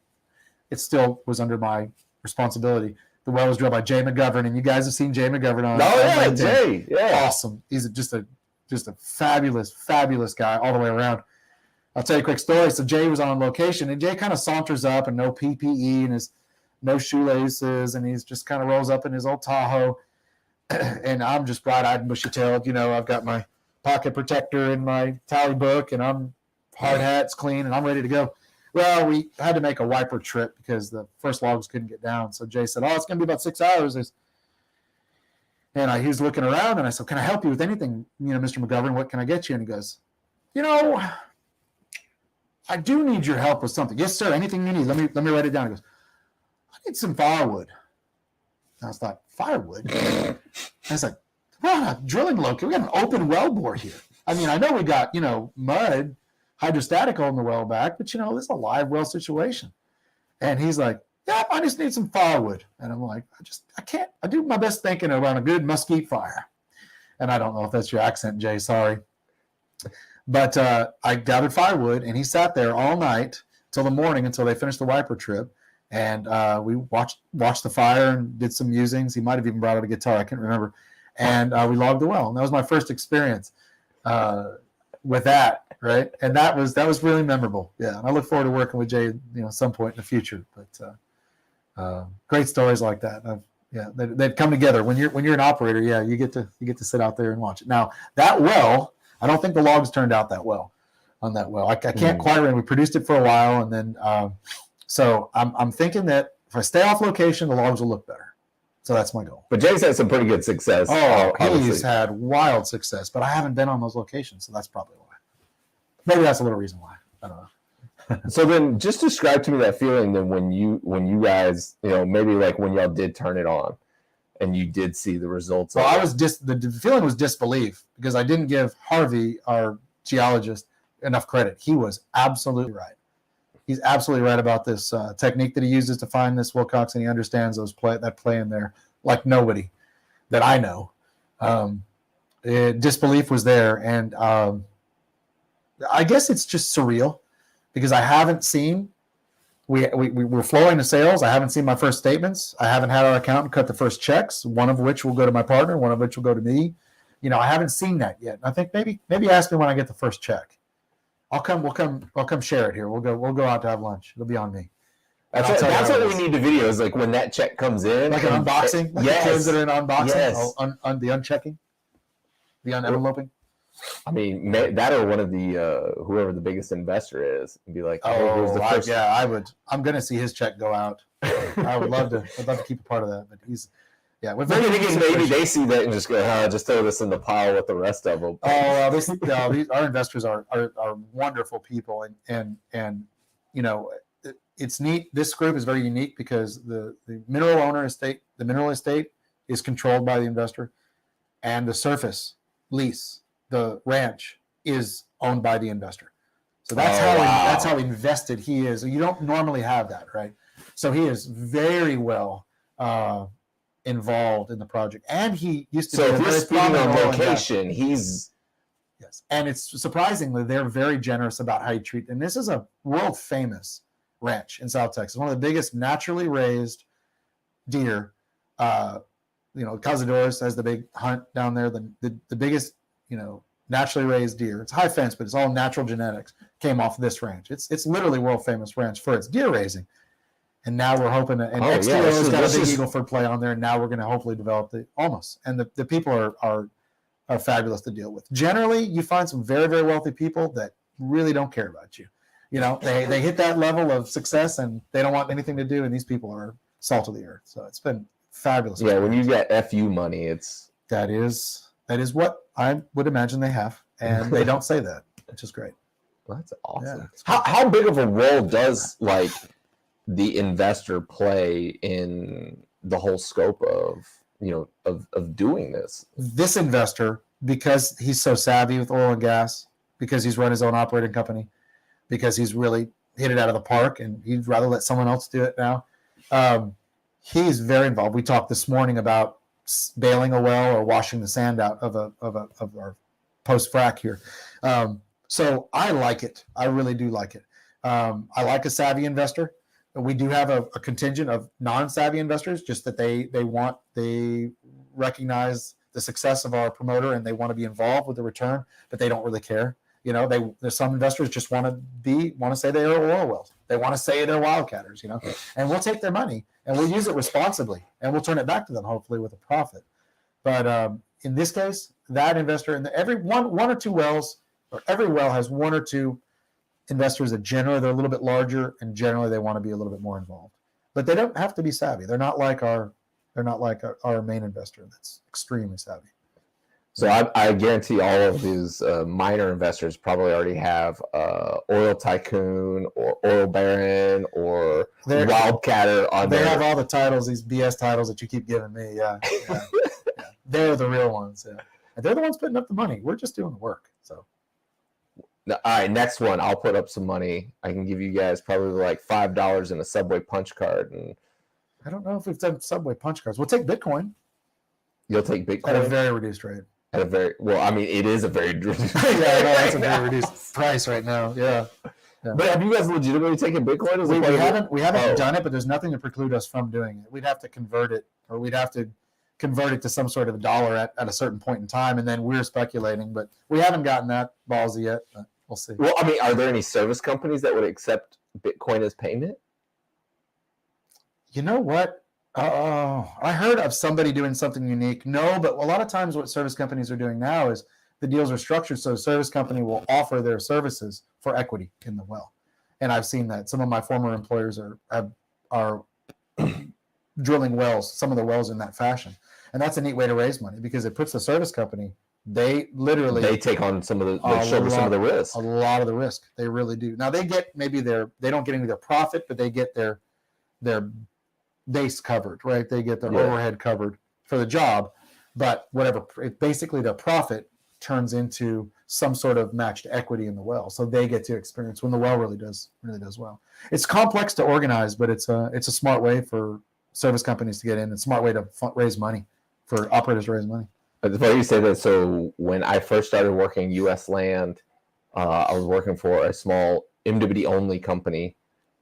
it still was under my responsibility. The well was drilled by Jay McGovern, and you guys have seen Jay McGovern on. Oh yeah, Jay, yeah, awesome. He's just a fabulous guy all the way around. I'll tell you a quick story. So Jay was on location, and Jay kind of saunters up and no PPE and his no shoelaces, and he's just kind of rolls up in his old Tahoe, and I'm just bright-eyed and bushy-tailed. I've got my pocket protector in my tally book, and I'm hard hat's clean, and I'm ready to go. Well, we had to make a wiper trip because the first logs couldn't get down. So Jay said, it's going to be about 6 hours. And he was looking around, and I said, "Can I help you with anything, Mr. McGovern? What can I get you?" And he goes, "I do need your help with something." "Yes, sir. Anything you need. Let me write it down." He goes, "I need some firewood." And I was like, "Firewood?" I was like, drilling location. We got an open well bore here. I mean, I know we got, mud, hydrostatic on the well back, but, this is a live well situation. And he's like, "Yeah, I just need some firewood." And I'm like, I can't. I do my best thinking around a good mesquite fire. And I don't know if that's your accent, Jay. Sorry. But I gathered firewood, and he sat there all night till the morning until they finished the wiper trip. And we watched the fire and did some musings. He might have even brought out a guitar. I can't remember. And we logged the well. And that was my first experience with that, right? And that was really memorable. Yeah, and I look forward to working with Jay, at some point in the future. But great stories like that. They'd come together when you're an operator. Yeah, you get to sit out there and watch it. Now that well, I don't think the logs turned out that well on that well. I can't quite remember. We produced it for a while, and then so I'm thinking that if I stay off location, the logs will look better. So that's my goal. But Jay's had some pretty good success. Oh, he's had wild success, but I haven't been on those locations, so that's probably why. Maybe that's a little reason why. I don't know. So then just describe to me that feeling then when you guys, maybe like when y'all did turn it on and you did see the results. Well, the feeling was disbelief because I didn't give Harvey, our geologist, enough credit. He was absolutely right. He's absolutely right about this technique that he uses to find this Wilcox, and he understands that play in there like nobody that I know. Disbelief was there, and I guess it's just surreal because I haven't seen we're flowing to sales. I haven't seen my first statements. I haven't had our accountant cut the first checks, one of which will go to my partner, one of which will go to me. I haven't seen that yet. I think maybe ask me when I get the first check. I'll come share it here. We'll go out to have lunch. It'll be on me. That's what we need to video is like when that check comes in. Like an unboxing? Like yes. the kids that are in unboxing? Yes. On the unchecking? The unenveloping? I mean, that or one of the whoever the biggest investor is, and be like, "Hey, here's the first." I would. I'm going to see his check go out. I would love to. I'd love to keep a part of that, but he's. Yeah, maybe they see that and just go, just throw this in the pile with the rest of them. Our investors are wonderful people, and it's neat. This group is very unique because the mineral estate is controlled by the investor, and the surface lease, the ranch, is owned by the investor. So that's how invested he is. You don't normally have that, right? So he is very well involved in the project, and he used to. So if you're speaking on location, he's yes, and it's surprisingly they're very generous about how you treat them. This is a world famous ranch in South Texas, one of the biggest naturally raised deer. Cazadores has the big hunt down there, the biggest naturally raised deer. It's high fence, but it's all natural genetics. Came off this ranch. It's literally world famous ranch for its deer raising. And now we're hoping to, and XTO has got a big Eagleford play on there, and now we're going to hopefully develop the almost. And the people are fabulous to deal with. Generally, you find some very, very wealthy people that really don't care about you. They hit that level of success and they don't want anything to do, and these people are salt of the earth. So it's been fabulous. Yeah, when you get FU money, that is what I would imagine they have, and they don't say that, which is great. Well, that's awesome. Yeah, how big of a role does the investor play in the whole scope of doing this? This investor, because he's so savvy with oil and gas, because he's run his own operating company, because he's really hit it out of the park, and he'd rather let someone else do it now. He's very involved. We talked this morning about bailing a well or washing the sand out of our post frac here. So I like it. I really do like it. I like a savvy investor. We do have a contingent of non-savvy investors, just that they recognize the success of our promoter and they want to be involved with the return, but they don't really care. There's some investors just want to say they are oil wells. They want to say they're wildcatters, and we'll take their money and we'll use it responsibly and we'll turn it back to them, hopefully with a profit. But in this case, that investor, and every one or two wells, or every well has one or two investors that generally they're a little bit larger and generally they want to be a little bit more involved, but they don't have to be savvy. They're not like our main investor that's extremely savvy. So I guarantee all of these minor investors probably already have Oil Tycoon or Oil Baron or Wildcatter on there. They have all the titles, these BS titles that you keep giving me. Yeah. They're the real ones. Yeah. And they're the ones putting up the money. We're just doing the work. So. All right, next one. I'll put up some money. I can give you guys probably like $5 in a Subway punch card. And I don't know if we've done Subway punch cards. We'll take Bitcoin. You'll take Bitcoin at a very reduced rate. It is a very reduced. That's a very reduced price right now. Yeah. But have you guys legitimately taken Bitcoin? We haven't done it, but there's nothing to preclude us from doing it. We'd have to convert it, or we'd have to convert it to some sort of dollar at a certain point in time, and then we're speculating, but we haven't gotten that ballsy yet. But we'll see. Well, I mean, are there any service companies that would accept Bitcoin as payment? You know what? I heard of somebody doing something unique. No, but a lot of times what service companies are doing now is the deals are structured so a service company will offer their services for equity in the well. And I've seen that. Some of my former employers are drilling wells, some of the wells in that fashion. And that's a neat way to raise money because it puts the service company, they take on some of the risk. A lot of the risk. They really do. Now they get they don't get any of their profit, but they get their base covered, right? They get their overhead covered for the job, but basically their profit turns into some sort of matched equity in the well. So they get to experience when the well really does well. It's complex to organize, but it's a smart way for service companies to get in. It's a smart way to raise money for operators to raise money. It's funny you say that. So when I first started working U.S. land, I was working for a small MWD only company,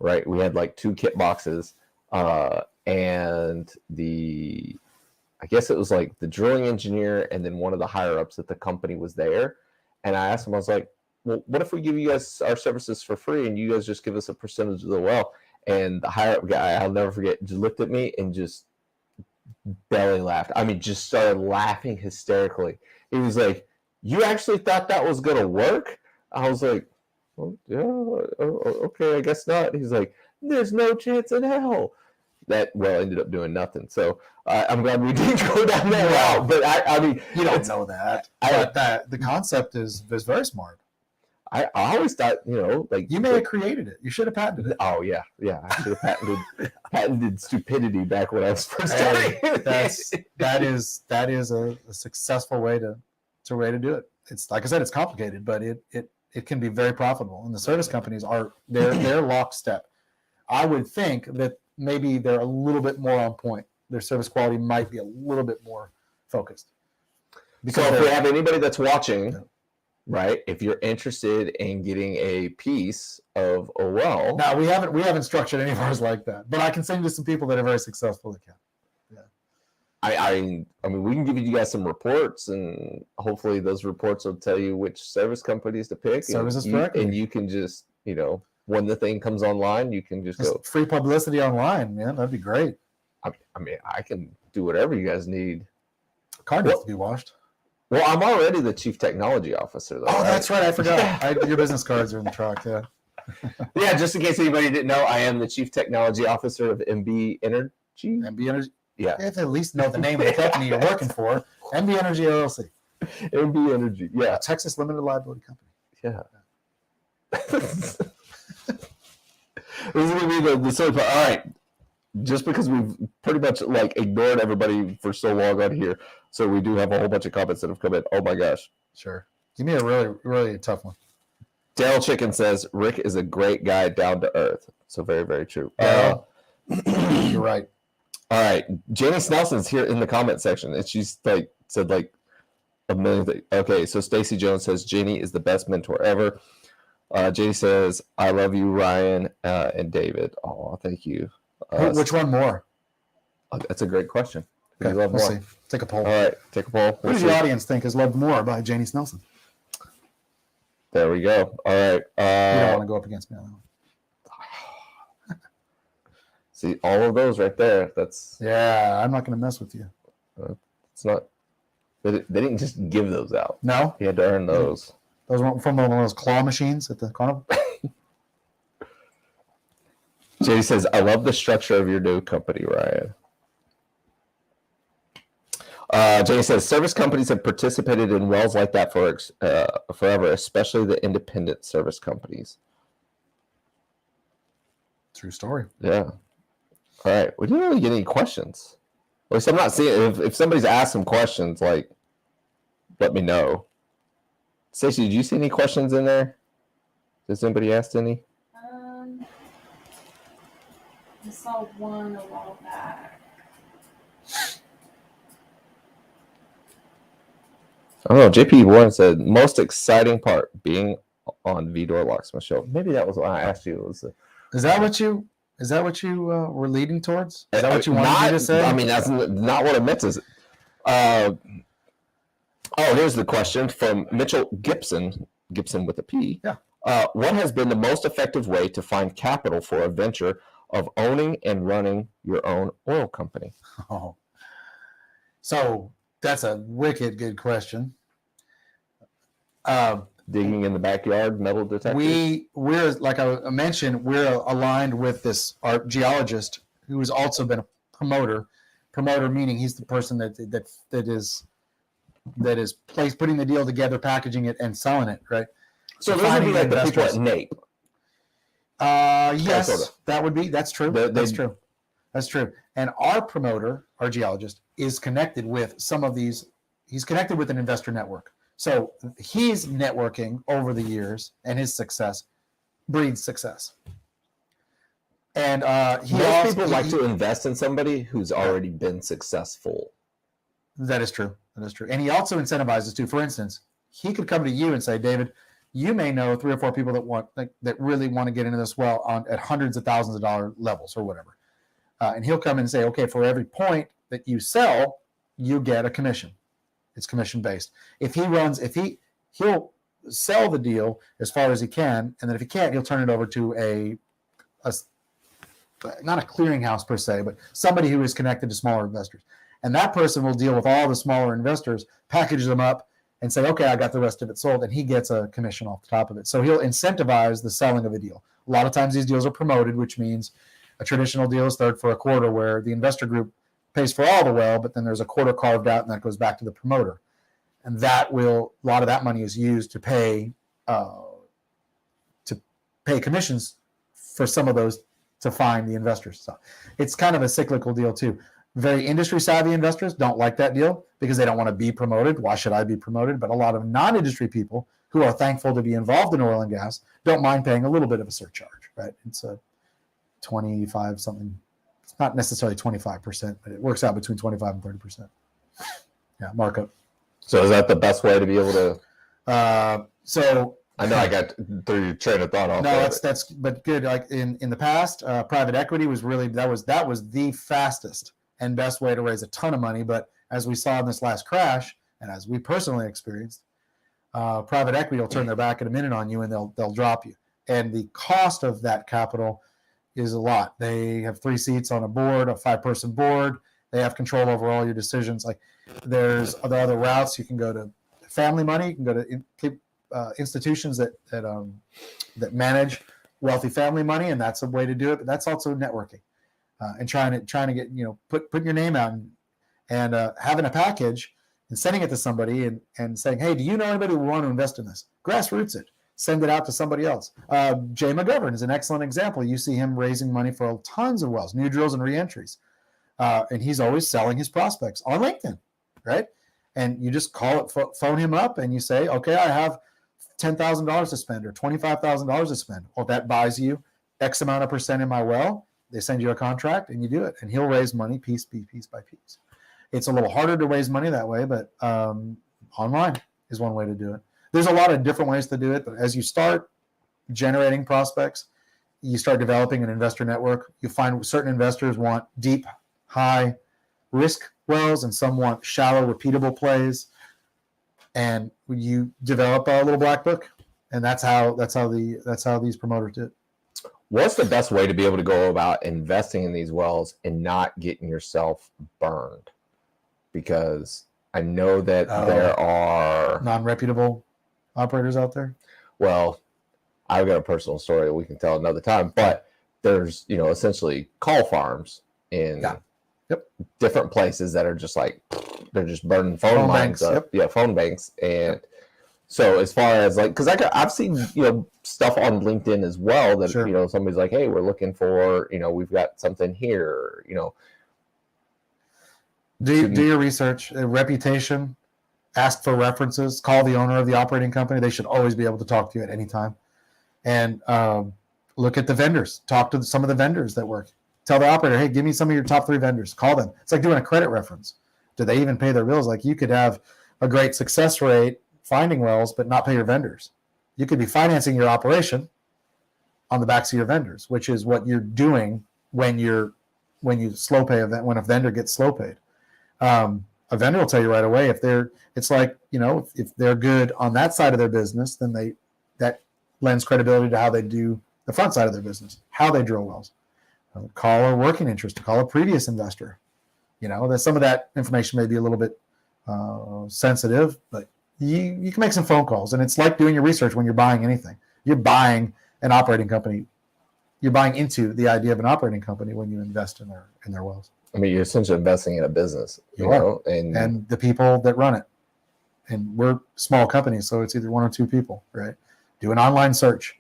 right? We had like 2 kit boxes, and I guess it was like the drilling engineer and then one of the higher ups at the company was there. And I asked him, I was like, well, what if we give you guys our services for free and you guys just give us a percentage of the well? And the higher up guy, I'll never forget, just looked at me and just belly laughed. I mean, just started laughing hysterically. He was like, you actually thought that was going to work? I was like, well, yeah, okay, I guess not. He's like, there's no chance in hell. That well ended up doing nothing. So I'm glad we didn't go down that route. But I mean, you don't know that. But the concept is very smart. I always thought, like you may have created it. You should have patented it. Oh yeah. I should have patented stupidity back when I was first starting. That is a successful way to do it. It's like I said, it's complicated, but it can be very profitable. And the service companies they're lockstep. I would think that maybe they're a little bit more on point. Their service quality might be a little bit more focused. So if we have anybody that's watching, right? If you're interested in getting a piece of a well, no, we haven't structured any of ours like that. But I can send you some people that are very successful that can. Yeah. I mean, we can give you guys some reports, and hopefully those reports will tell you which service companies to pick. And you can just, when the thing comes online, you can just go free publicity online, man. That'd be great. I mean, I can do whatever you guys need. Car needs to be washed. Well, I'm already the chief technology officer, though. Oh, that's right. I forgot. Your business cards are in the truck. Yeah. Yeah. Just in case anybody didn't know, I am the chief technology officer of MB Energy. MB Energy. Yeah. You have to at least know the name of the company you're working for. MB Energy LLC. MB Energy. Yeah. Texas Limited Liability Company. Yeah. This is going to be the silly part. All right. Just because we've pretty much ignored everybody for so long on here, so we do have a whole bunch of comments that have come in. Oh my gosh. Sure. Give me a really, really tough one. Dale Chicken says, Rick is a great guy, down to earth. So very, very true. You're right. All right. Janice Nelson's here in the comment section, and she's said a million things. Okay, so Stacy Jones says, Janie is the best mentor ever. Janie says, I love you, Ryan and David. Oh, thank you. Which one more? That's a great question. Okay, love we'll more? see. Take a poll. All right, take a poll. Who does the audience think is loved more by Janie Snelson? There we go. All right. You don't want to go up against me on that one. See, all of those right there. That's I'm not going to mess with you. It's not. They didn't just give those out. No, you had to earn those. Those were from one of those claw machines at the carnival. Jay says, I love the structure of your new company, Ryan. Jay says, service companies have participated in wells like that for forever, especially the independent service companies. True story. Yeah. All right. We didn't really get any questions. At least I'm not seeing if somebody's asked some questions, let me know. Stacey, did you see any questions in there? Has anybody asked any? I saw one a while back. I don't know. JP Warren said, most exciting part being on Vidor Locksmith Show. Maybe that was what I asked you. Is that what you were leading towards? Is that what you wanted me to say? I mean, that's not what I meant to say. Here's the question from Mitchell Gibson with a P. Yeah. What has been the most effective way to find capital for a venture of owning and running your own oil company? Oh, so that's a wicked good question. Digging in the backyard, metal detectors? We're like I mentioned, we're aligned with our geologist who has also been a promoter. Promoter meaning he's the person that is putting the deal together, packaging it, and selling it, right? So those would be like the people at NAPE. Yes, sort of. That's true. That's true. And our promoter, our geologist, is connected with some of these. He's connected with an investor network. So he's networking over the years, and his success breeds success. And most people like to invest in somebody who's already been successful. That is true. And he also incentivizes too. For instance, he could come to you and say, David, you may know 3 or 4 people that really want to get into this well at hundreds of thousands of dollar levels or whatever. And he'll come in and say, okay, for every point that you sell, you get a commission. It's commission based. He'll sell the deal as far as he can, and then if he can't, he'll turn it over to a not a clearinghouse per se, but somebody who is connected to smaller investors. And that person will deal with all the smaller investors, package them up, and say, okay, I got the rest of it sold, and he gets a commission off the top of it. So he'll incentivize the selling of a deal. A lot of times these deals are promoted, which means a traditional deal is third for a quarter, where the investor group pays for all the well, but then there's a quarter carved out, and that goes back to the promoter. And a lot of that money is used to pay commissions for some of those to find the investors. So it's kind of a cyclical deal too. Very industry savvy investors don't like that deal because they don't want to be promoted. Why should I be promoted? But a lot of non-industry people who are thankful to be involved in oil and gas don't mind paying a little bit of a surcharge, right? It's a 25 something. It's not necessarily 25%, but it works out between 25 and 30%. Yeah, markup. So is that the best way to be able to? So I know I got through your train of thought off. No, that's but good. Like in the past, private equity was really that was the fastest and best way to raise a ton of money. But as we saw in this last crash, and as we personally experienced, private equity will turn their back in a minute on you, and they'll drop you. And the cost of that capital is a lot. They have 3 seats on a board, a 5-person board. They have control over all your decisions. Like there's other routes. You can go to family money. You can go to institutions that manage wealthy family money, and that's a way to do it. But that's also networking and trying to get putting your name out and having a package and sending it to somebody and saying, hey, do you know anybody who would want to invest in this? Grassroots it. Send it out to somebody else. Jay McGovern is an excellent example. You see him raising money for tons of wells, new drills and reentries. And he's always selling his prospects on LinkedIn, right? And you just phone him up, and you say, okay, I have $10,000 to spend or $25,000 to spend. Well, that buys you X amount of percent in my well. They send you a contract, and you do it. And he'll raise money piece by piece. It's a little harder to raise money that way, but online is one way to do it. There's a lot of different ways to do it, but as you start generating prospects, you start developing an investor network. You find certain investors want deep, high risk wells, and some want shallow, repeatable plays. And you develop a little black book, and that's how these promoters do it. What's the best way to be able to go about investing in these wells and not getting yourself burned? Because I know that there are non-reputable operators out there. Well, I've got a personal story that we can tell another time, but there's essentially call farms in different places that are just like they're just burning phone lines up. Yeah, phone banks. And so as far as like, because I've seen stuff on LinkedIn as well that somebody's like, hey, we're looking for we've got something here. Do your research, reputation. Ask for references. Call the owner of the operating company. They should always be able to talk to you at any time. And look at the vendors. Talk to some of the vendors that work. Tell the operator, hey, give me some of your top 3 vendors. Call them. It's like doing a credit reference. Do they even pay their bills? Like you could have a great success rate finding wells, but not pay your vendors. You could be financing your operation on the backs of your vendors, which is what you're doing when you slow pay when a vendor gets slow paid. A vendor will tell you right away if they're good on that side of their business, then that lends credibility to how they do the front side of their business, how they drill wells. Call a working interest, call a previous investor. That some of that information may be a little bit sensitive, but you can make some phone calls. And it's like doing your research when you're buying anything. You're buying an operating company. You're buying into the idea of an operating company when you invest in their wells. I mean, you're essentially investing in a business, and the people that run it. And we're small companies, so it's either 1 or 2 people, right? Do an online search.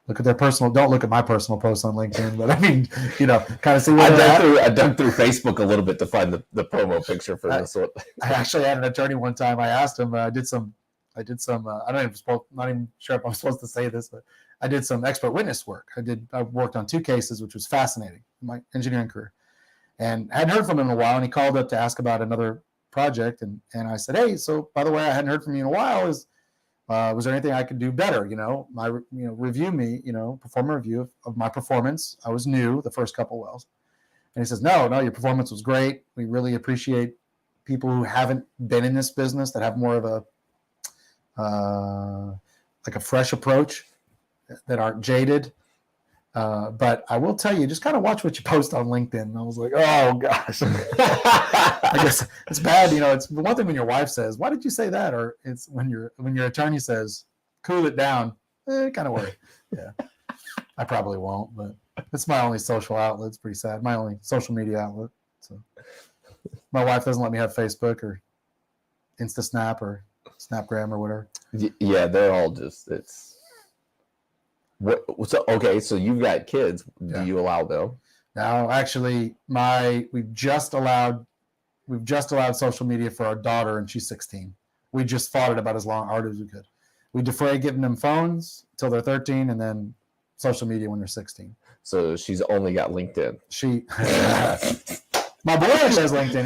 Look at their personal. Don't look at my personal posts on LinkedIn, but I mean, kind of see what I dug through Facebook a little bit to find the promo picture for this one. I actually had an attorney one time. I asked him. I did some. Not even sure if I'm supposed to say this, but I did some expert witness work. I worked on 2 cases, which was fascinating in my engineering career, and hadn't heard from him in a while. And he called up to ask about another project, and I said, hey, so by the way, I hadn't heard from you in a while. Was there anything I could do better? Review me, perform a review of my performance. I was new the first couple wells. And he says, no, your performance was great. We really appreciate people who haven't been in this business, that have more of a fresh approach, that aren't jaded. But I will tell you, just kind of watch what you post on LinkedIn. And I was like, oh gosh, I guess it's bad. It's one thing when your wife says, why did you say that? Or it's when your attorney says, cool it down. Kind of worry. Yeah, I probably won't, but it's my only social outlet. It's pretty sad. My only social media outlet. So my wife doesn't let me have Facebook or InstaSnap or Snapgram or whatever. Yeah, they're all just, it's what. So okay, so you've got kids. Do you allow them? Now, actually, we've just allowed social media for our daughter, and she's 16. We just fought it about as hard as we could. We defray giving them phones till they're 13, and then social media when they're 16. So she's only got LinkedIn. My boy actually has LinkedIn.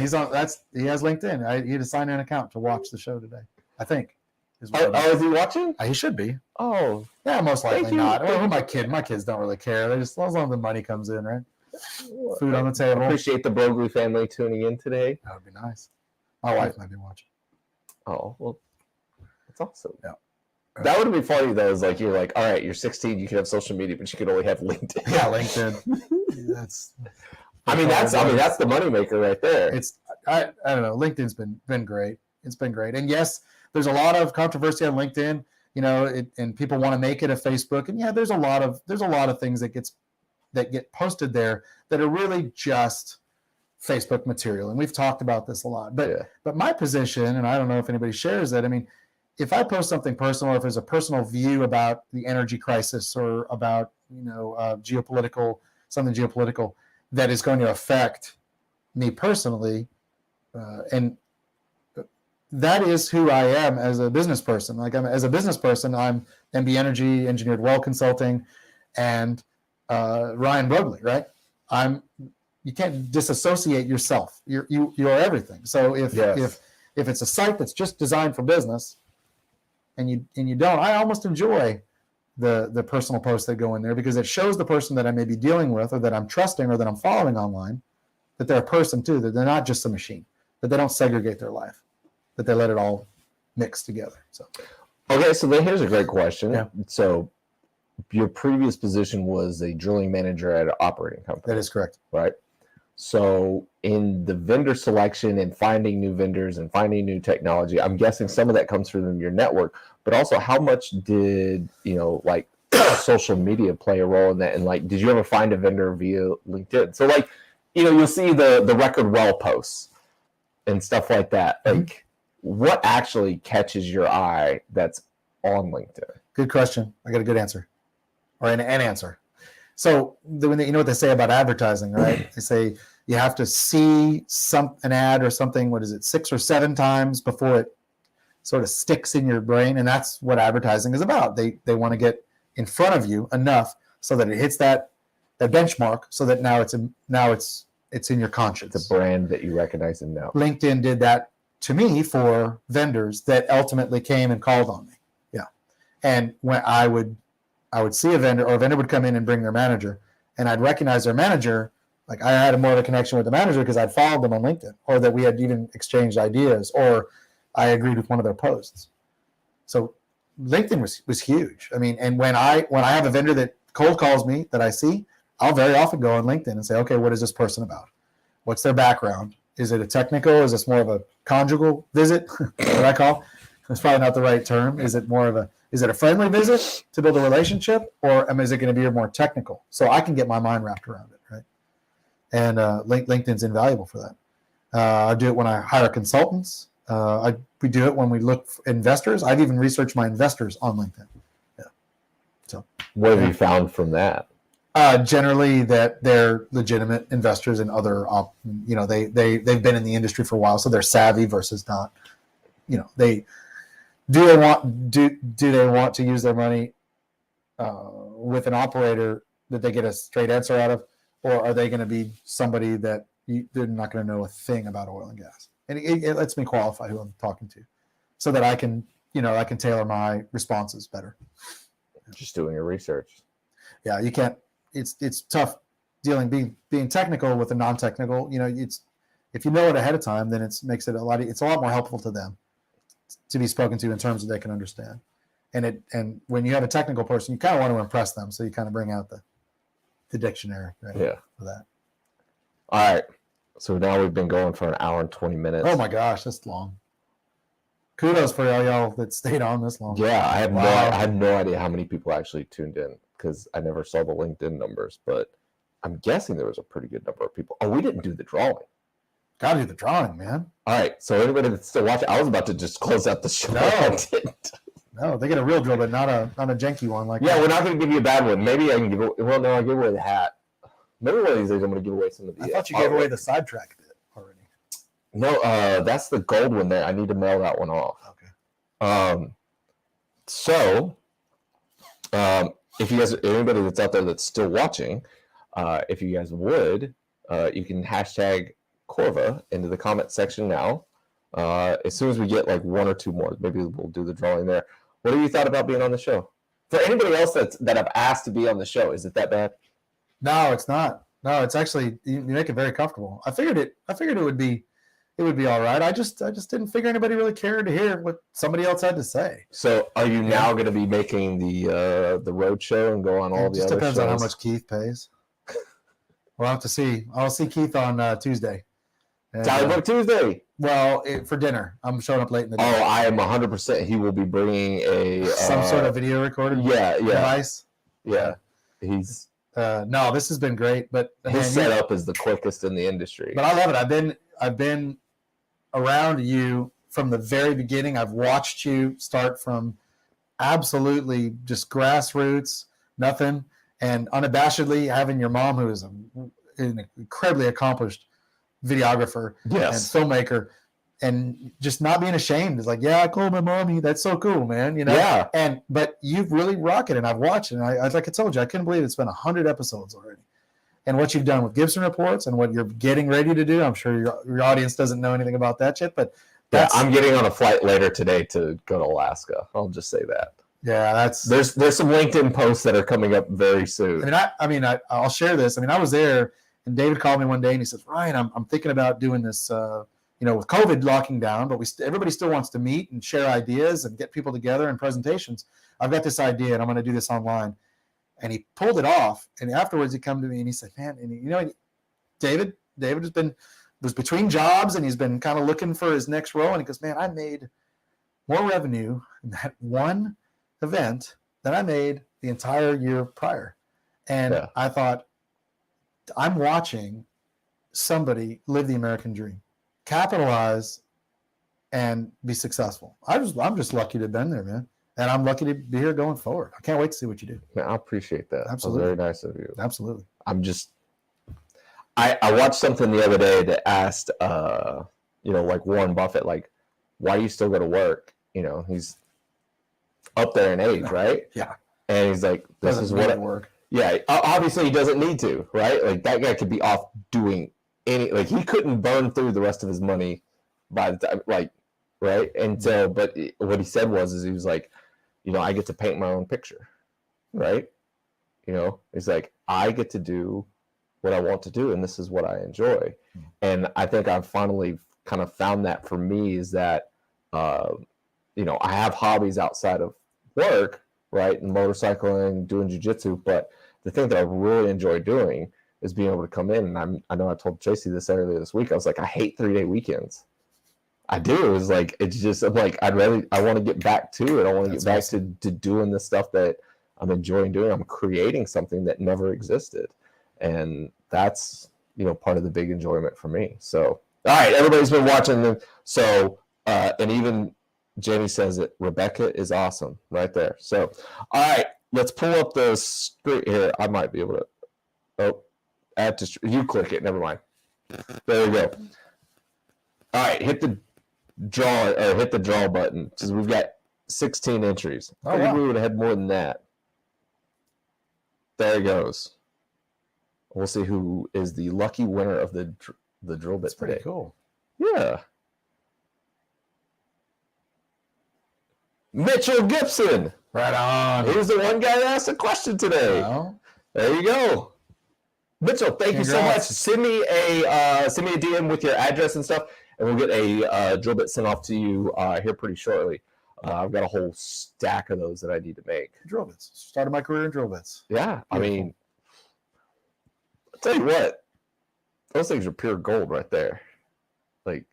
He has LinkedIn. He had to sign an account to watch the show today, I think. Is he watching? He should be. Oh, yeah, most likely not. Well, my kids don't really care. They just, as long as the money comes in, right? Food on the table. Appreciate the Broglie family tuning in today. That would be nice. My wife might be watching. Oh, well, that's awesome. Yeah. That would be funny though. Is like, you're like, all right, you're 16, you can have social media, but you can only have LinkedIn. Yeah, LinkedIn. That's the moneymaker right there. I don't know. LinkedIn's been great. It's been great. And yes, there's a lot of controversy on LinkedIn, and people want to make it a Facebook. And yeah, there's a lot of things that get posted there that are really just Facebook material. And we've talked about this a lot. But my position, and I don't know if anybody shares that, I mean, if I post something personal, or if there's a personal view about the energy crisis or about something geopolitical that is going to affect me personally, and that is who I am as a business person. As a business person, I'm MB Energy, Engineered Well Consulting, and Ryan Broglie, right? You can't disassociate yourself. You are everything. So if it's a site that's just designed for business, and you don't, I almost enjoy the personal posts that go in there, because it shows the person that I may be dealing with, or that I'm trusting, or that I'm following online, that they're a person too, that they're not just a machine, that they don't segregate their life, that they let it all mix together. So, okay, so then here's a great question. Yeah. So your previous position was a drilling manager at an operating company. That is correct. Right. So in the vendor selection and finding new vendors and finding new technology, I'm guessing some of that comes from your network, but also how much did, social media play a role in that? And did you ever find a vendor via LinkedIn? So you'll see the record well posts and stuff like that. What actually catches your eye that's on LinkedIn? Good question. I got a good answer, or an answer. So you know what they say about advertising, right? They say you have to see an ad or something, 6 or 7 times before it sort of sticks in your brain. And that's what advertising is about. They want to get in front of you enough so that it hits that benchmark, so that now it's in your conscience. The brand that you recognize and know. LinkedIn did that to me for vendors that ultimately came and called on me. Yeah. And when I would see a vendor, or a vendor would come in and bring their manager, and I'd recognize their manager. I had more of a connection with the manager because I'd followed them on LinkedIn, or that we had even exchanged ideas, or I agreed with one of their posts. So LinkedIn was huge. I mean, and when I have a vendor that cold calls me that I see, I'll very often go on LinkedIn and say, okay, what is this person about? What's their background? Is it a technical? Is this more of a conjugal visit? What I call? That's probably not the right term. Is it a friendly visit to build a relationship, or is it going to be more technical? So I can get my mind wrapped around it, right? And LinkedIn's invaluable for that. I do it when I hire consultants. We do it when we look for investors. I've even researched my investors on LinkedIn. Yeah. So what have you found from that? Generally, that they're legitimate investors in other, they've been in the industry for a while, so they're savvy versus not. Do they want to use their money with an operator that they get a straight answer out of, or are they going to be somebody that they're not going to know a thing about oil and gas? And it lets me qualify who I'm talking to, so that I can I can tailor my responses better. Just doing your research. Yeah, you can't. It's tough being technical with a non-technical. It's if you know it ahead of time, then it makes it it's a lot more helpful to them to be spoken to in terms that they can understand. And when you have a technical person, you kind of want to impress them, so you kind of bring out the dictionary, right? Yeah. For that. All right. So now we've been going for an hour and 20 minutes. Oh my gosh, that's long. Kudos for all y'all that stayed on this long. Yeah, I have no idea how many people actually tuned in because I never saw the LinkedIn numbers, but I'm guessing there was a pretty good number of people. Oh, we didn't do the drawing. Got to do the drawing, man. All right. So anybody that's still watching, I was about to just close out the show. No, they get a real drill, but not a janky one like Yeah, that. we're not going to give you a bad one. Maybe I can give away. Well, no, I'll give away the hat. Maybe one of these days I'm going to give away some of the. I thought you gave away the sidetrack bit already. No, that's the gold one there. I need to mail that one off. Okay. If you guys, anybody that's out there that's still watching, if you guys would, you can hashtag Corva into the comment section now. As soon as we get like one or two more, maybe we'll do the drawing there. What have you thought about being on the show? For anybody else that I've asked to be on the show, is it that bad? No, it's not. No, it's actually you make it very comfortable. I figured it would be all right. I just didn't figure anybody really cared to hear what somebody else had to say. So are you now going to be making the road show and go on all the other shows? It just depends on how much Keith pays. We'll have to see. I'll see Keith on Tuesday. Book Tuesday. Well, for dinner. I'm showing up late in the day. Oh, I am 100%. He will be bringing some sort of video recorder. Device. Yeah, he's. No, this has been great, but his setup is the quickest in the industry. But I love it. I've been around you from the very beginning. I've watched you start from absolutely just grassroots, nothing, and unabashedly having your mom, who is an incredibly accomplished videographer and filmmaker, and just not being ashamed. It's like, yeah, I called my mommy. That's so cool, man. Yeah. But you've really rocked it, and I've watched it. And I like I told you, I couldn't believe it's been 100 episodes already. And what you've done with Gibson Reports and what you're getting ready to do, I'm sure your audience doesn't know anything about that yet. But I'm getting on a flight later today to go to Alaska. I'll just say that. Yeah, there's some LinkedIn posts that are coming up very soon. I'll share this. I was there, and David called me one day and he says, Ryan, I'm thinking about doing this. With COVID locking down, but everybody still wants to meet and share ideas and get people together and presentations. I've got this idea and I'm going to do this online. And he pulled it off. And afterwards he come to me and he said, man, and David was between jobs and he's been kind of looking for his next role. And he goes, man, I made more revenue in that one event than I made the entire year prior. And I thought, I'm watching somebody live the American dream. Capitalize and be successful. I'm just lucky to have been there, man. And I'm lucky to be here going forward. I can't wait to see what you do. Man, I appreciate that. Absolutely. That's very nice of you. Absolutely. I watched something the other day that asked, like Warren Buffett, like, why do you still go to work? He's up there in age, right? Yeah. And he's like, this is what it work. Yeah. Obviously he doesn't need to, right? Like that guy could be off doing he couldn't burn through the rest of his money by the time, right? And so, but what he said was he was like, I get to paint my own picture, right? He's like, I get to do what I want to do, and this is what I enjoy. And I think I've finally kind of found that for me is that, I have hobbies outside of work, right? And motorcycling, doing jiu-jitsu, but the thing that I really enjoy doing is being able to come in. And I know I told Tracy this earlier this week. I was like, I hate 3-day weekends. I do. It's like, it's just, I'm like, I want to get back to it. I want to get back to doing the stuff that I'm enjoying doing. I'm creating something that never existed. And that's, part of the big enjoyment for me. So, all right, everybody's been watching them. So, and even Jamie says it, Rebecca is awesome right there. So, all right, let's pull up the screen here. I might be able to, you click it, never mind. There we go. All right, hit the draw button because we've got 16 entries. I think we would have had more than that. There it goes. We'll see who is the lucky winner of the drill bit today. Pretty cool. Yeah. Mitchell Gibson. Right on. He was the one guy that asked a question today. Well, there you go. Mitchell, thank you so much. Send me a DM with your address and stuff, and we'll get a drill bit sent off to you here pretty shortly. I've got a whole stack of those that I need to make. Drill bits. Started my career in drill bits. Yeah, I mean, I'll tell you what, those things are pure gold right there. Like,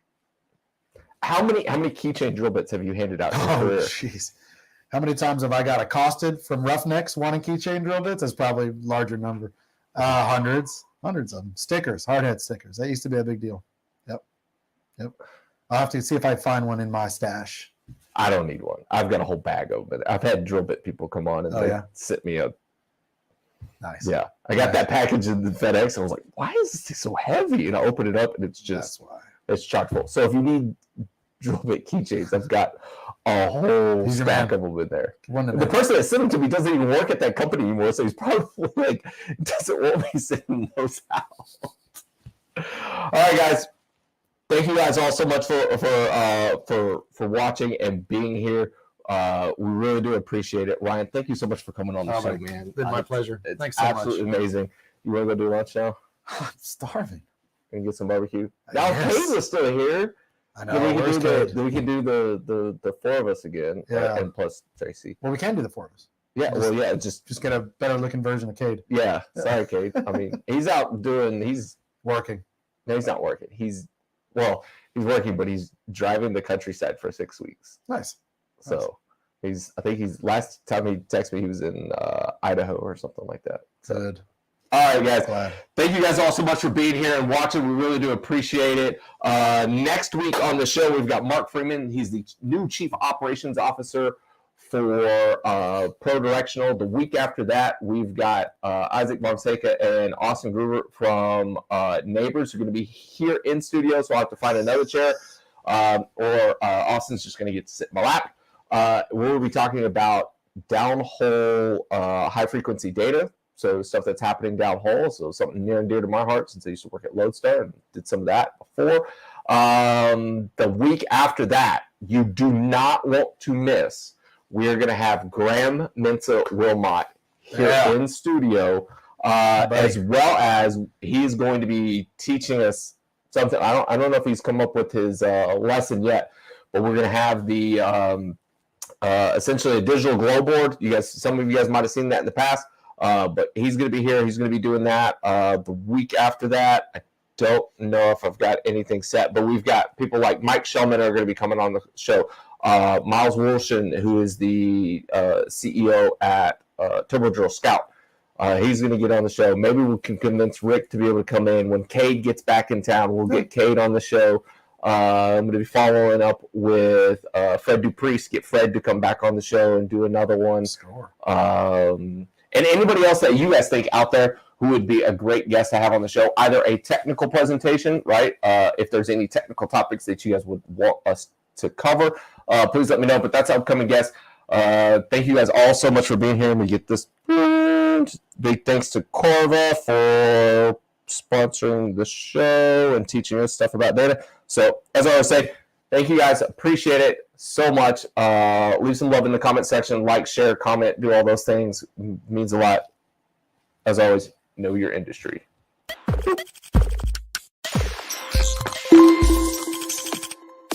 how many keychain drill bits have you handed out in your career? Jeez. How many times have I got accosted from roughnecks wanting keychain drill bits? That's probably a larger number. Hundreds of them. Stickers, hardhead stickers. That used to be a big deal. Yep. I'll have to see if I find one in my stash. I don't need one. I've got a whole bag of it. I've had drill bit people come on and they sit me up. Nice. Yeah. I got that package in the FedEx and I was like, why is this thing so heavy? And I open it up and it's just, it's chock full. So if you need drill bit keychains, I've got a whole stack of them in there. The person that sent them to me doesn't even work at that company anymore, so he's probably like, doesn't want me sending those out. All right, guys. Thank you guys all so much for watching and being here. We really do appreciate it. Ryan, thank you so much for coming on the show, man. It's been my pleasure. It's Thanks so much. absolutely amazing. You want to go do lunch now? I'm starving. And get some barbecue. Now, Cade was still here. I know. Then we can do the four of us again. Yeah. And plus Tracy. Well, we can do the four of us. Yeah. Just get a better looking version of Cade. Yeah. Sorry, Cade. I mean, he's out doing. He's working. No, he's not working. He's working, but he's driving the countryside for 6 weeks. Nice. So I think last time he texted me, he was in Idaho or something like that. So. Good. All right, guys. Thank you guys all so much for being here and watching. We really do appreciate it. Next week on the show, we've got Mark Freeman. He's the new Chief Operations Officer for Pro Directional. The week after that, we've got Isaac Fonseca and Austin Gruber from Neighbors who are going to be here in studio, so I'll have to find another chair, or Austin's just going to get to sit in my lap. We'll be talking about downhole high-frequency data, so stuff that's happening downhole, so something near and dear to my heart since I used to work at Lodestar and did some of that before. The week after that, you do not want to miss. We are going to have Graham Mensah-Wilmot here in studio, as well as he's going to be teaching us something. I don't know if he's come up with his lesson yet, but we're going to have the essentially a digital glow board. Some of you guys might have seen that in the past, but he's going to be here. He's going to be doing that the week after that. I don't know if I've got anything set, but we've got people like Mike Shellman are going to be coming on the show. Miles Wilson, who is the CEO at Turbo Drill Scout. He's going to get on the show. Maybe we can convince Rick to be able to come in. When Cade gets back in town, we'll get Cade on the show. I'm going to be following up with Fred Dupriest, get Fred to come back on the show and do another one. And anybody else that you guys think out there who would be a great guest to have on the show, either a technical presentation, right? If there's any technical topics that you guys would want us to cover, please let me know. But that's our upcoming guest. Thank you guys all so much for being here. And we get this big thanks to Corva for sponsoring the show and teaching us stuff about data. So as I always say, thank you guys. Appreciate it so much. Leave some love in the comment section. Like, share, comment, do all those things. It means a lot. As always, know your industry.